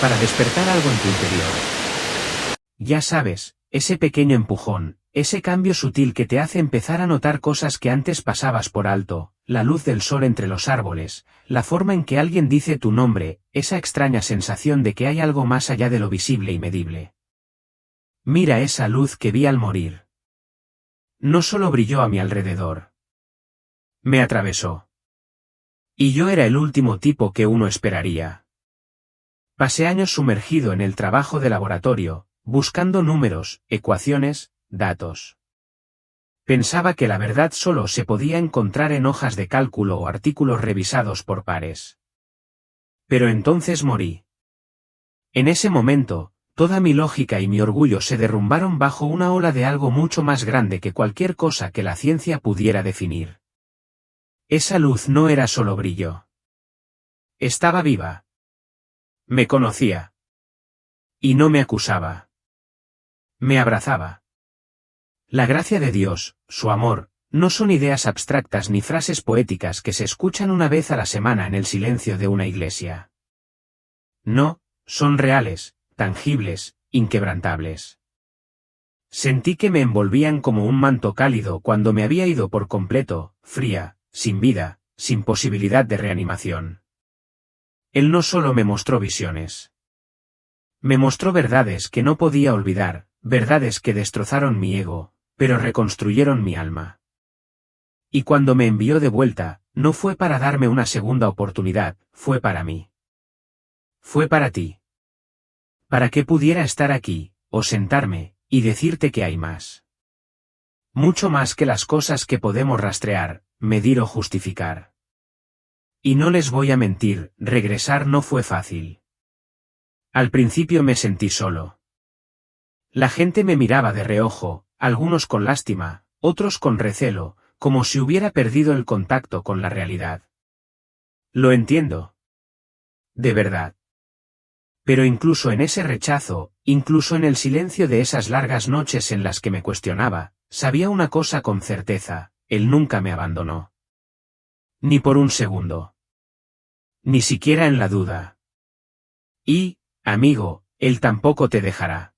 para despertar algo en tu interior. Ya sabes, ese pequeño empujón, ese cambio sutil que te hace empezar a notar cosas que antes pasabas por alto, la luz del sol entre los árboles, la forma en que alguien dice tu nombre, esa extraña sensación de que hay algo más allá de lo visible y medible. Mira esa luz que vi al morir. No solo brilló a mi alrededor. Me atravesó. Y yo era el último tipo que uno esperaría. Pasé años sumergido en el trabajo de laboratorio, buscando números, ecuaciones, datos. Pensaba que la verdad solo se podía encontrar en hojas de cálculo o artículos revisados por pares. Pero entonces morí. En ese momento, toda mi lógica y mi orgullo se derrumbaron bajo una ola de algo mucho más grande que cualquier cosa que la ciencia pudiera definir. Esa luz no era solo brillo. Estaba viva. Me conocía. Y no me acusaba. Me abrazaba. La gracia de Dios, su amor, no son ideas abstractas ni frases poéticas que se escuchan una vez a la semana en el silencio de una iglesia. No, son reales, tangibles, inquebrantables. Sentí que me envolvían como un manto cálido cuando me había ido por completo, fría, sin vida, sin posibilidad de reanimación. Él no solo me mostró visiones. Me mostró verdades que no podía olvidar, verdades que destrozaron mi ego, pero reconstruyeron mi alma. Y cuando me envió de vuelta, no fue para darme una segunda oportunidad, fue para mí. Fue para ti. Para que pudiera estar aquí, o sentarme, y decirte que hay más. Mucho más que las cosas que podemos rastrear, medir o justificar. Y no les voy a mentir, regresar no fue fácil. Al principio me sentí solo. La gente me miraba de reojo, algunos con lástima, otros con recelo, como si hubiera perdido el contacto con la realidad. Lo entiendo. De verdad. Pero incluso en ese rechazo, incluso en el silencio de esas largas noches en las que me cuestionaba, sabía una cosa con certeza: Él nunca me abandonó. Ni por un segundo. Ni siquiera en la duda. Y, amigo, Él tampoco te dejará.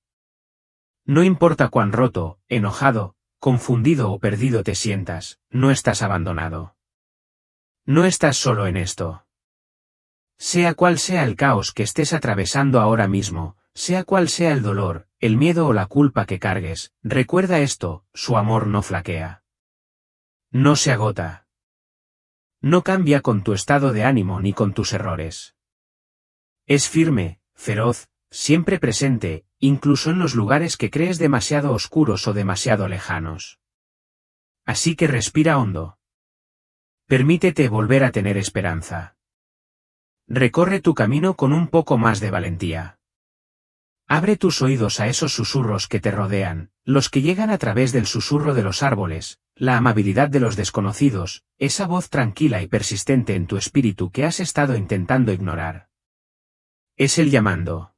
No importa cuán roto, enojado, confundido o perdido te sientas, no estás abandonado. No estás solo en esto. Sea cual sea el caos que estés atravesando ahora mismo, sea cual sea el dolor, el miedo o la culpa que cargues, recuerda esto: su amor no flaquea. No se agota. No cambia con tu estado de ánimo ni con tus errores. Es firme, feroz, siempre presente, incluso en los lugares que crees demasiado oscuros o demasiado lejanos. Así que respira hondo. Permítete volver a tener esperanza. Recorre tu camino con un poco más de valentía. Abre tus oídos a esos susurros que te rodean, los que llegan a través del susurro de los árboles, la amabilidad de los desconocidos, esa voz tranquila y persistente en tu espíritu que has estado intentando ignorar. Es Él llamando.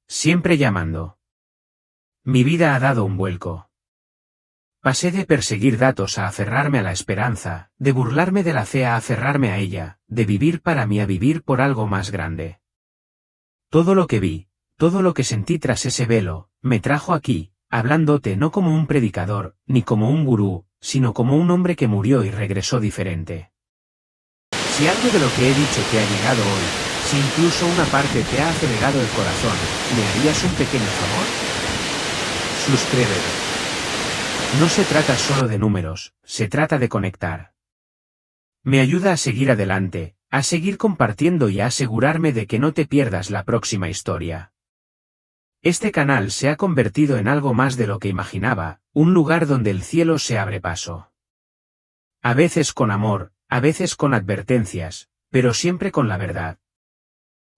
Siempre llamando. Mi vida ha dado un vuelco. Pasé de perseguir datos a aferrarme a la esperanza, de burlarme de la fe a aferrarme a ella, de vivir para mí a vivir por algo más grande. Todo lo que vi, todo lo que sentí tras ese velo, me trajo aquí, hablándote no como un predicador, ni como un gurú, sino como un hombre que murió y regresó diferente. Si algo de lo que he dicho te ha llegado hoy, si incluso una parte te ha acelerado el corazón, ¿me harías un pequeño favor? Suscríbete. No se trata solo de números, se trata de conectar. Me ayuda a seguir adelante, a seguir compartiendo y a asegurarme de que no te pierdas la próxima historia. Este canal se ha convertido en algo más de lo que imaginaba, un lugar donde el cielo se abre paso. A veces con amor, a veces con advertencias, pero siempre con la verdad.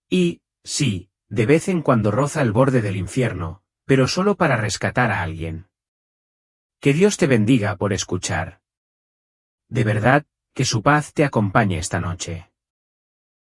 Y, sí, de vez en cuando roza el borde del infierno, pero solo para rescatar a alguien. Que Dios te bendiga por escuchar. De verdad, que su paz te acompañe esta noche.